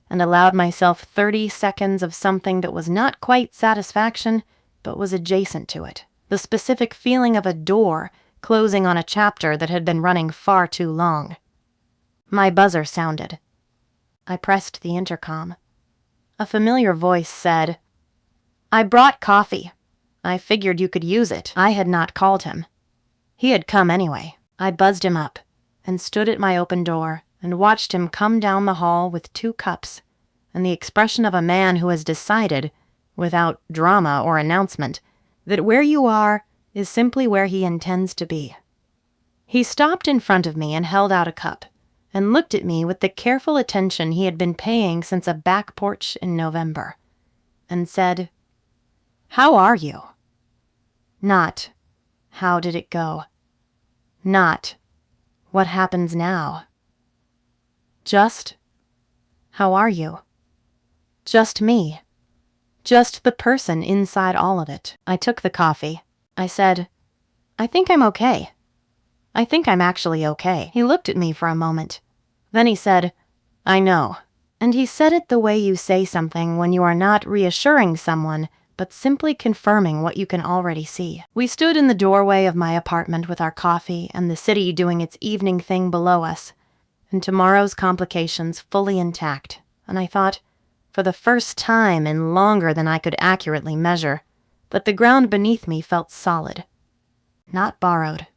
and allowed myself 30 seconds of something that was not quite satisfaction, but was adjacent to it. The specific feeling of a door closing on a chapter that had been running far too long. My buzzer sounded. I pressed the intercom. A familiar voice said, "I brought coffee. I figured you could use it." I had not called him. He had come anyway. I buzzed him up and stood at my open door and watched him come down the hall with 2 cups and the expression of a man who has decided, without drama or announcement, that where you are is simply where he intends to be. He stopped in front of me and held out a cup and looked at me with the careful attention he had been paying since a back porch in November, and said, "How are you?" Not, "How did it go?" Not, "What happens now?" Just, "How are you?" Just me. Just the person inside all of it. I took the coffee. I said, "I think I'm okay. I think I'm actually okay." He looked at me for a moment. Then he said, "I know." And he said it the way you say something when you are not reassuring someone, but simply confirming what you can already see. We stood in the doorway of my apartment with our coffee and the city doing its evening thing below us, and tomorrow's complications fully intact, and I thought, for the first time in longer than I could accurately measure, that the ground beneath me felt solid. Not borrowed,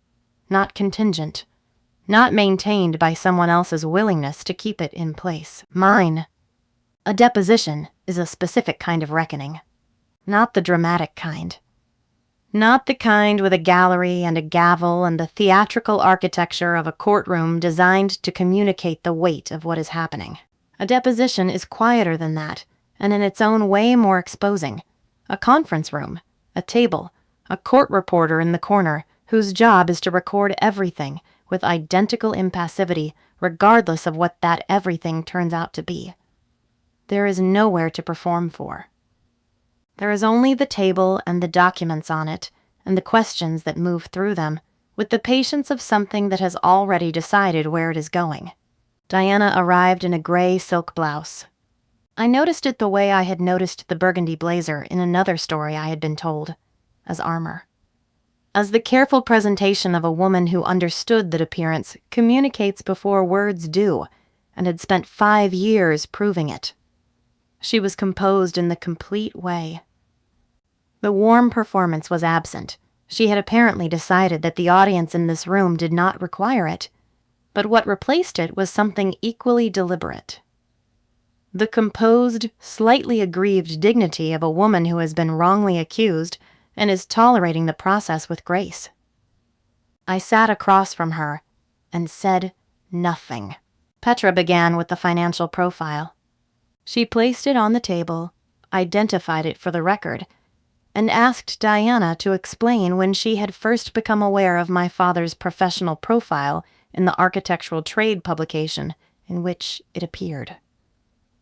not contingent, not maintained by someone else's willingness to keep it in place. Mine. A deposition is a specific kind of reckoning. Not the dramatic kind. Not the kind with a gallery and a gavel and the theatrical architecture of a courtroom designed to communicate the weight of what is happening. A deposition is quieter than that, and in its own way more exposing. A conference room, a table, a court reporter in the corner whose job is to record everything with identical impassivity regardless of what that everything turns out to be. There is nowhere to perform for. There is only the table and the documents on it, and the questions that move through them, with the patience of something that has already decided where it is going. Diana arrived in a gray silk blouse. I noticed it the way I had noticed the burgundy blazer in another story I had been told, as armor. As the careful presentation of a woman who understood that appearance communicates before words do, and had spent 5 years proving it. She was composed in the complete way. The warm performance was absent. She had apparently decided that the audience in this room did not require it, but what replaced it was something equally deliberate. The composed, slightly aggrieved dignity of a woman who has been wrongly accused and is tolerating the process with grace. I sat across from her and said nothing. Petra began with the financial profile. She placed it on the table, identified it for the record, and asked Diana to explain when she had first become aware of my father's professional profile in the architectural trade publication in which it appeared.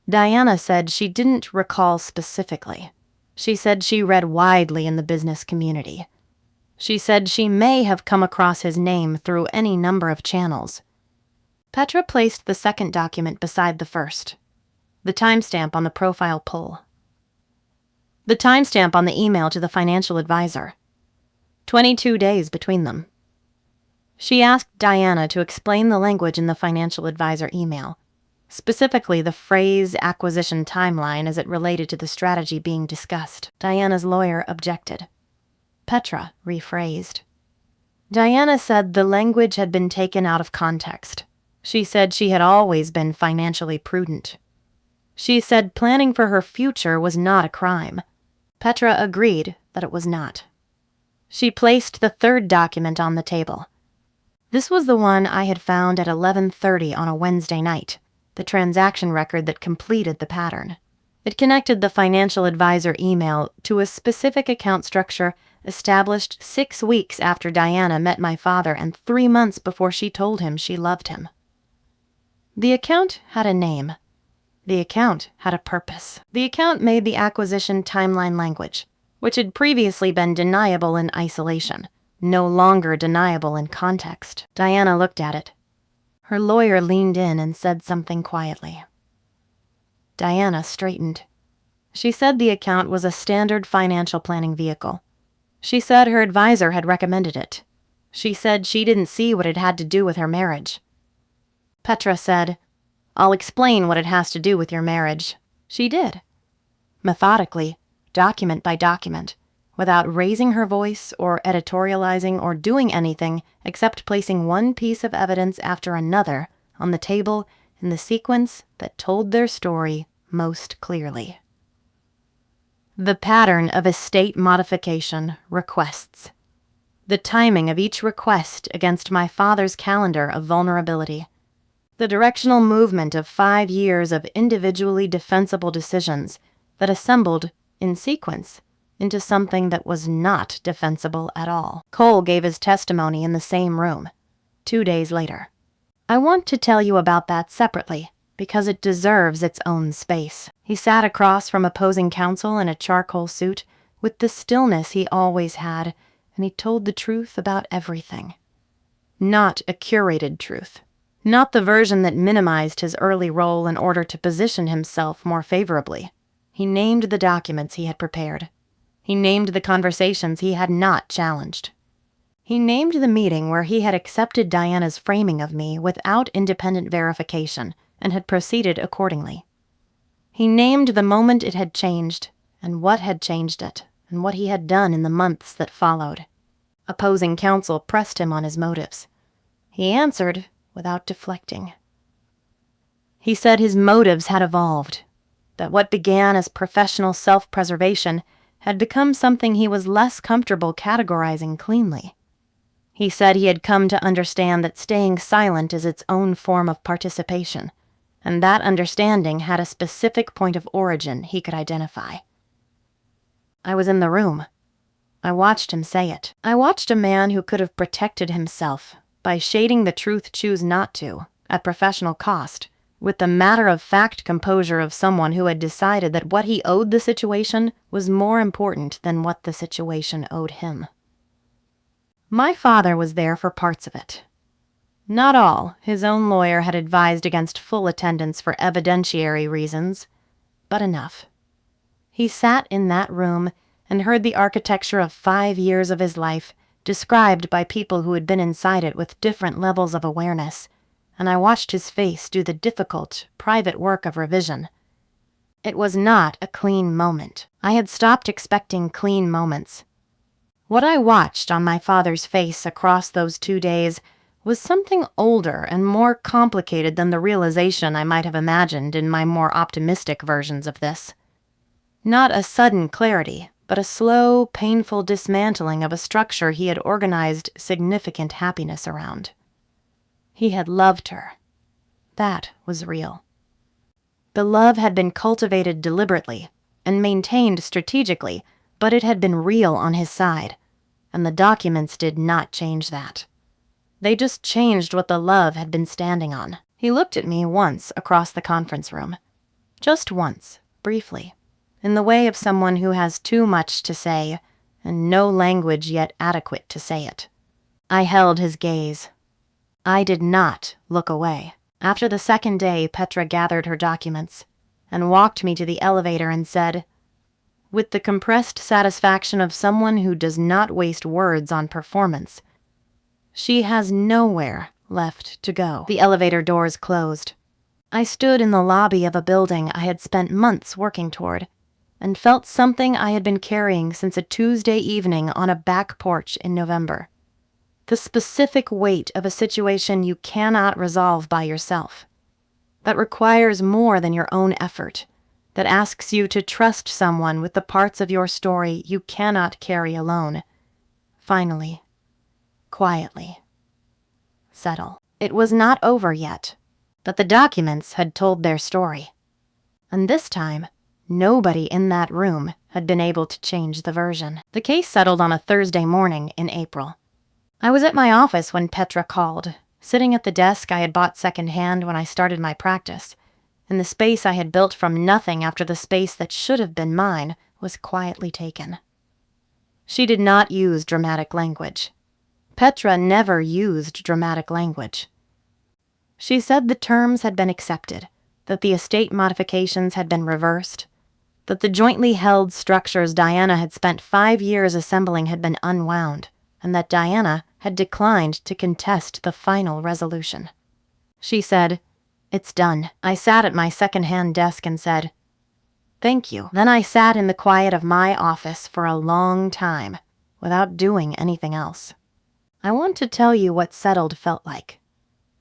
Diana said she didn't recall specifically. She said she read widely in the business community. She said she may have come across his name through any number of channels. Petra placed the second document beside the first, the timestamp on the profile pull. The timestamp on the email to the financial advisor. 22 days between them. She asked Diana to explain the language in the financial advisor email, specifically the phrase acquisition timeline as it related to the strategy being discussed. Diana's lawyer objected. Petra rephrased. Diana said the language had been taken out of context. She said she had always been financially prudent. She said planning for her future was not a crime. Petra agreed that it was not. She placed the third document on the table. This was the one I had found at 11:30 on a Wednesday night, the transaction record that completed the pattern. It connected the financial advisor email to a specific account structure established 6 weeks after Diana met my father and 3 months before she told him she loved him. The account had a name. The account had a purpose. The account made the acquisition timeline language, which had previously been deniable in isolation, no longer deniable in context. Diana looked at it. Her lawyer leaned in and said something quietly. Diana straightened. She said the account was a standard financial planning vehicle. She said her advisor had recommended it. She said she didn't see what it had to do with her marriage. Petra said, "I'll explain what it has to do with your marriage." She did. Methodically, document by document, without raising her voice or editorializing or doing anything except placing one piece of evidence after another on the table in the sequence that told their story most clearly. The pattern of estate modification requests. The timing of each request against my father's calendar of vulnerability. The directional movement of 5 years of individually defensible decisions that assembled, in sequence, into something that was not defensible at all. Cole gave his testimony in the same room, 2 days later. I want to tell you about that separately, because it deserves its own space. He sat across from opposing counsel in a charcoal suit with the stillness he always had, and he told the truth about everything. Not a curated truth. Not the version that minimized his early role in order to position himself more favorably. He named the documents he had prepared. He named the conversations he had not challenged. He named the meeting where he had accepted Diana's framing of me without independent verification and had proceeded accordingly. He named the moment it had changed, and what had changed it, and what he had done in the months that followed. Opposing counsel pressed him on his motives. He answered without deflecting. He said his motives had evolved, that what began as professional self-preservation had become something he was less comfortable categorizing cleanly. He said he had come to understand that staying silent is its own form of participation, and that understanding had a specific point of origin he could identify. I was in the room. I watched him say it. I watched a man who could have protected himself by shading the truth choose not to, at professional cost, with the matter-of-fact composure of someone who had decided that what he owed the situation was more important than what the situation owed him. My father was there for parts of it. Not all. His own lawyer had advised against full attendance for evidentiary reasons, but enough. He sat in that room and heard the architecture of 5 years of his life described by people who had been inside it with different levels of awareness, and I watched his face do the difficult, private work of revision. It was not a clean moment. I had stopped expecting clean moments. What I watched on my father's face across those 2 days was something older and more complicated than the realization I might have imagined in my more optimistic versions of this. Not a sudden clarity, but a slow, painful dismantling of a structure he had organized significant happiness around. He had loved her. That was real. The love had been cultivated deliberately and maintained strategically, but it had been real on his side, and the documents did not change that. They just changed what the love had been standing on. He looked at me once across the conference room. Just once, briefly, in the way of someone who has too much to say, and no language yet adequate to say it. I held his gaze. I did not look away. After the second day, Petra gathered her documents and walked me to the elevator and said, with the compressed satisfaction of someone who does not waste words on performance, "She has nowhere left to go." The elevator doors closed. I stood in the lobby of a building I had spent months working toward, and felt something I had been carrying since a Tuesday evening on a back porch in November. The specific weight of a situation you cannot resolve by yourself, that requires more than your own effort, that asks you to trust someone with the parts of your story you cannot carry alone, finally, quietly, settle. It was not over yet, but the documents had told their story. And this time, nobody in that room had been able to change the version. The case settled on a Thursday morning in April. I was at my office when Petra called, sitting at the desk I had bought secondhand when I started my practice, in the space I had built from nothing after the space that should have been mine was quietly taken. She did not use dramatic language. Petra never used dramatic language. She said the terms had been accepted, that the estate modifications had been reversed, that the jointly held structures Diana had spent 5 years assembling had been unwound, and that Diana had declined to contest the final resolution. She said, "It's done." I sat at my second-hand desk and said, "Thank you." Then I sat in the quiet of my office for a long time, without doing anything else. I want to tell you what settled felt like,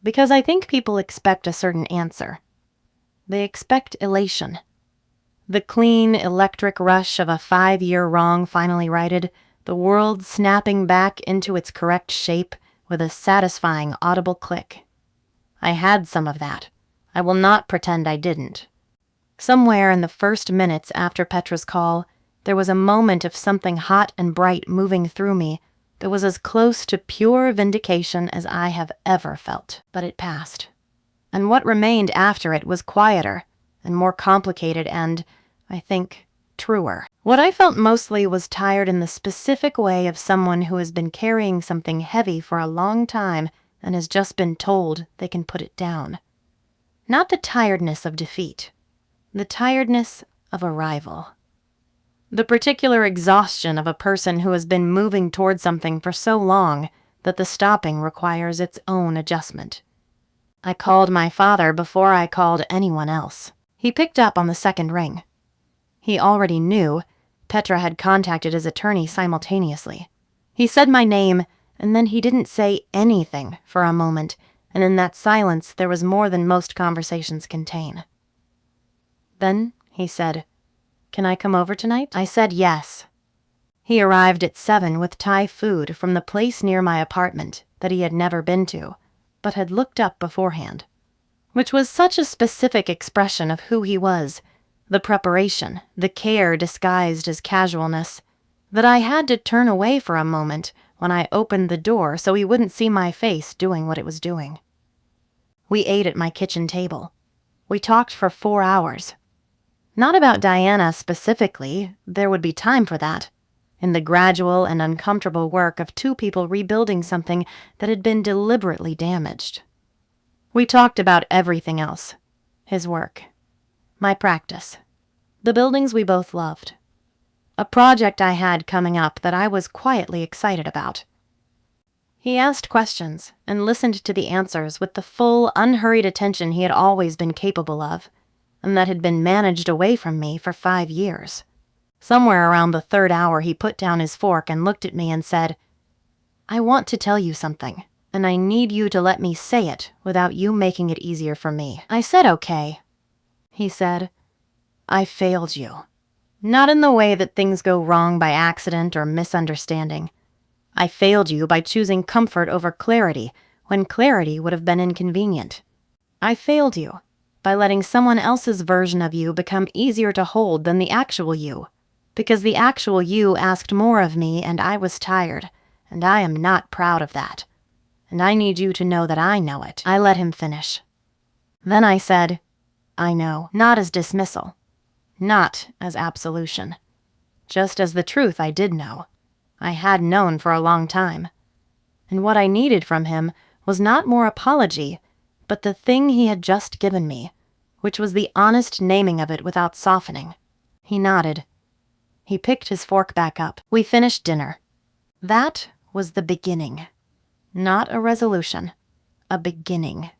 because I think people expect a certain answer. They expect elation. The clean, electric rush of a 5-year wrong finally righted, the world snapping back into its correct shape with a satisfying audible click. I had some of that. I will not pretend I didn't. Somewhere in the first minutes after Petra's call, there was a moment of something hot and bright moving through me that was as close to pure vindication as I have ever felt. But it passed. And what remained after it was quieter and more complicated and, I think, truer. What I felt mostly was tired in the specific way of someone who has been carrying something heavy for a long time and has just been told they can put it down. Not the tiredness of defeat, the tiredness of arrival. The particular exhaustion of a person who has been moving toward something for so long that the stopping requires its own adjustment. I called my father before I called anyone else. He picked up on the second ring. He already knew. Petra had contacted his attorney simultaneously. He said my name, and then he didn't say anything for a moment, and in that silence there was more than most conversations contain. Then he said, "Can I come over tonight?" I said yes. He arrived at 7 with Thai food from the place near my apartment that he had never been to, but had looked up beforehand, which was such a specific expression of who he was, the preparation, the care disguised as casualness, that I had to turn away for a moment when I opened the door so he wouldn't see my face doing what it was doing. We ate at my kitchen table. We talked for 4 hours. Not about Diana specifically, there would be time for that, in the gradual and uncomfortable work of two people rebuilding something that had been deliberately damaged. We talked about everything else, his work, my practice, the buildings we both loved, a project I had coming up that I was quietly excited about. He asked questions and listened to the answers with the full, unhurried attention he had always been capable of, and that had been managed away from me for 5 years. Somewhere around the 3rd hour he put down his fork and looked at me and said, "I want to tell you something, and I need you to let me say it without you making it easier for me." I said okay. He said, "I failed you. Not in the way that things go wrong by accident or misunderstanding. I failed you by choosing comfort over clarity when clarity would have been inconvenient. I failed you by letting someone else's version of you become easier to hold than the actual you, because the actual you asked more of me and I was tired, and I am not proud of that. And I need you to know that I know it." I let him finish. Then I said, "I know," not as dismissal, not as absolution, just as the truth I did know. I had known for a long time. And what I needed from him was not more apology, but the thing he had just given me, which was the honest naming of it without softening. He nodded. He picked his fork back up. We finished dinner. That was the beginning. Not a resolution. A beginning.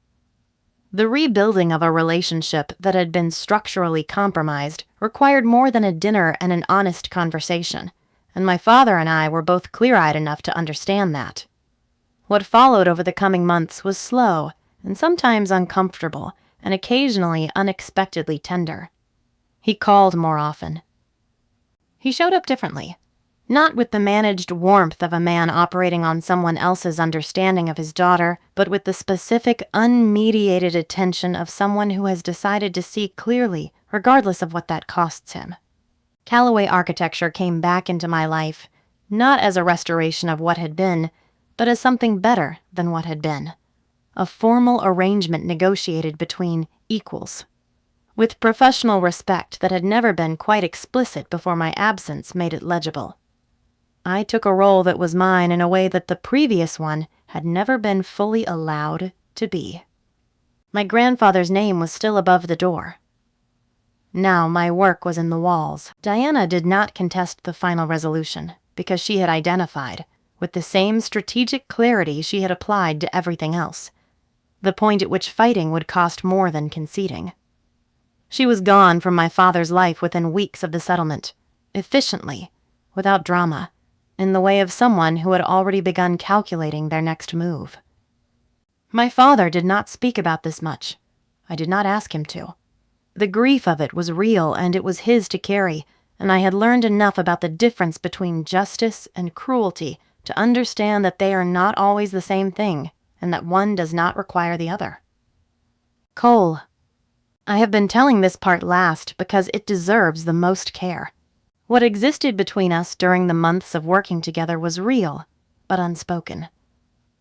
The rebuilding of a relationship that had been structurally compromised required more than a dinner and an honest conversation, and my father and I were both clear-eyed enough to understand that. What followed over the coming months was slow and sometimes uncomfortable and occasionally unexpectedly tender. He called more often. He showed up differently, Not with the managed warmth of a man operating on someone else's understanding of his daughter, but with the specific, unmediated attention of someone who has decided to see clearly, regardless of what that costs him. Callaway architecture came back into my life, not as a restoration of what had been, but as something better than what had been. A formal arrangement negotiated between equals, with professional respect that had never been quite explicit before my absence made it legible. I took a role that was mine in a way that the previous one had never been fully allowed to be. My grandfather's name was still above the door. Now my work was in the walls. Diana did not contest the final resolution, because she had identified, with the same strategic clarity she had applied to everything else, the point at which fighting would cost more than conceding. She was gone from my father's life within weeks of the settlement, efficiently, without drama, in the way of someone who had already begun calculating their next move. My father did not speak about this much. I did not ask him to. The grief of it was real, and it was his to carry, and I had learned enough about the difference between justice and cruelty to understand that they are not always the same thing, and that one does not require the other. Cole. I have been telling this part last because it deserves the most care. What existed between us during the months of working together was real, but unspoken.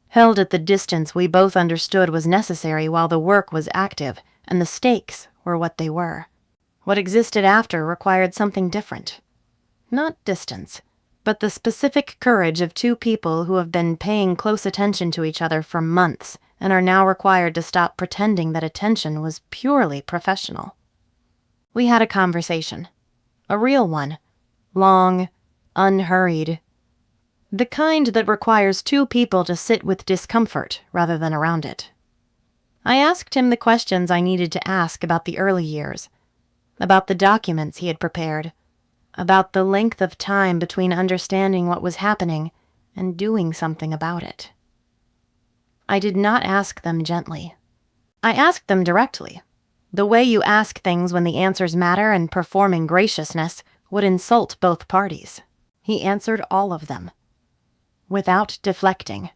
Held at the distance we both understood was necessary while the work was active, and the stakes were what they were. What existed after required something different. Not distance, but the specific courage of two people who have been paying close attention to each other for months and are now required to stop pretending that attention was purely professional. We had a conversation. A real one. Long, unhurried. The kind that requires two people to sit with discomfort rather than around it. I asked him the questions I needed to ask about the early years, about the documents he had prepared, about the length of time between understanding what was happening and doing something about it. I did not ask them gently. I asked them directly. The way you ask things when the answers matter and performing graciousness would insult both parties. He answered all of them. Without deflecting.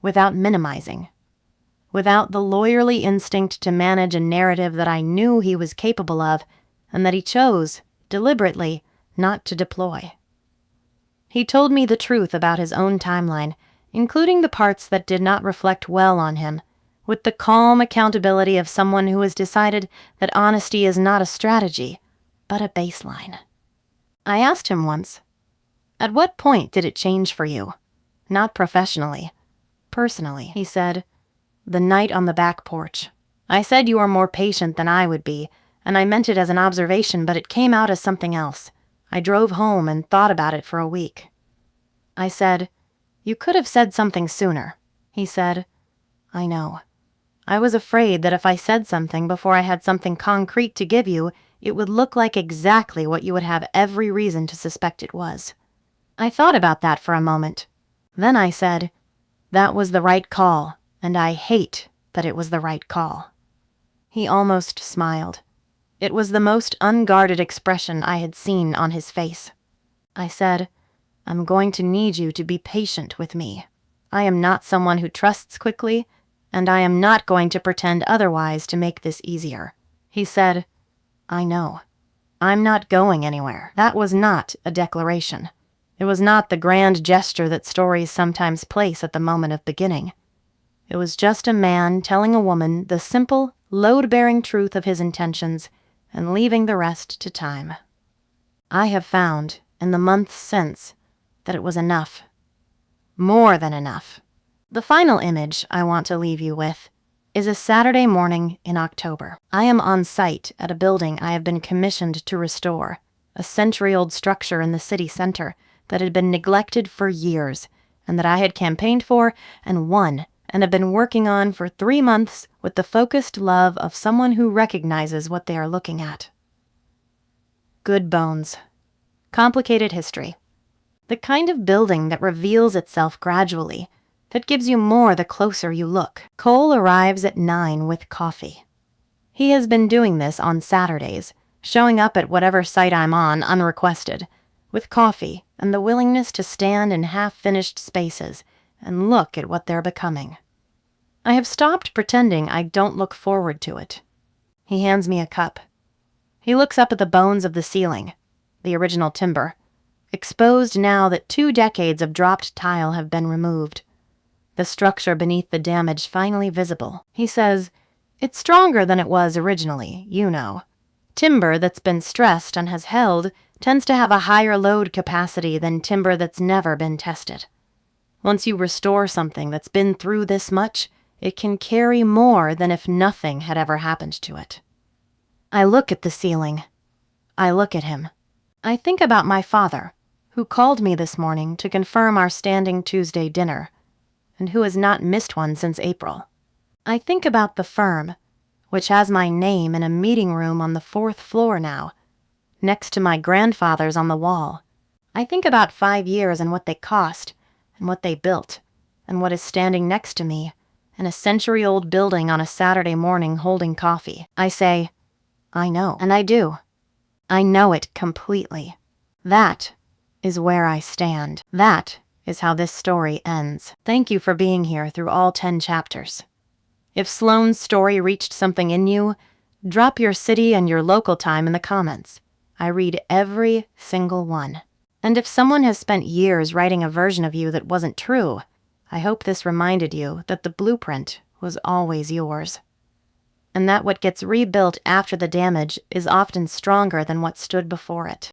Without minimizing. Without the lawyerly instinct to manage a narrative that I knew he was capable of and that he chose, deliberately, not to deploy. He told me the truth about his own timeline, including the parts that did not reflect well on him, with the calm accountability of someone who has decided that honesty is not a strategy, but a baseline. I asked him once, "At what point did it change for you? Not professionally. Personally," he said, "the night on the back porch. I said you were more patient than I would be, and I meant it as an observation, but it came out as something else. I drove home and thought about it for a week." I said, "You could have said something sooner." He said, "I know. I was afraid that if I said something before I had something concrete to give you, it would look like exactly what you would have every reason to suspect it was." I thought about that for a moment. Then I said, "That was the right call, and I hate that it was the right call." He almost smiled. It was the most unguarded expression I had seen on his face. I said, "I'm going to need you to be patient with me. I am not someone who trusts quickly, and I am not going to pretend otherwise to make this easier." He said, "I know. I'm not going anywhere." That was not a declaration. It was not the grand gesture that stories sometimes place at the moment of beginning. It was just a man telling a woman the simple, load-bearing truth of his intentions and leaving the rest to time. I have found, in the months since, that it was enough. More than enough. The final image I want to leave you with is a Saturday morning in October. I am on site at a building I have been commissioned to restore, a century-old structure in the city center that had been neglected for years, and that I had campaigned for and won, and have been working on for 3 months with the focused love of someone who recognizes what they are looking at. Good bones. Complicated history. The kind of building that reveals itself gradually, that gives you more the closer you look. Cole arrives at 9 with coffee. He has been doing this on Saturdays, showing up at whatever site I'm on unrequested, with coffee and the willingness to stand in half-finished spaces and look at what they're becoming. I have stopped pretending I don't look forward to it. He hands me a cup. He looks up at the bones of the ceiling, the original timber, exposed now that 2 decades of dropped tile have been removed. The structure beneath the damage finally visible. He says, "It's stronger than it was originally, you know. Timber that's been stressed and has held tends to have a higher load capacity than timber that's never been tested. Once you restore something that's been through this much, it can carry more than if nothing had ever happened to it." I look at the ceiling. I look at him. I think about my father, who called me this morning to confirm our standing Tuesday dinner, and who has not missed one since April. I think about the firm, which has my name in a meeting room on the 4th floor now, next to my grandfather's on the wall. I think about 5 years and what they cost, and what they built, and what is standing next to me in a century-old building on a Saturday morning holding coffee. I say, I know, and I do. I know it completely. That is where I stand. That is how this story ends. Thank you for being here through all 10 chapters. If Sloane's story reached something in you, drop your city and your local time in the comments. I read every single one. And if someone has spent years writing a version of you that wasn't true, I hope this reminded you that the blueprint was always yours, and that what gets rebuilt after the damage is often stronger than what stood before it.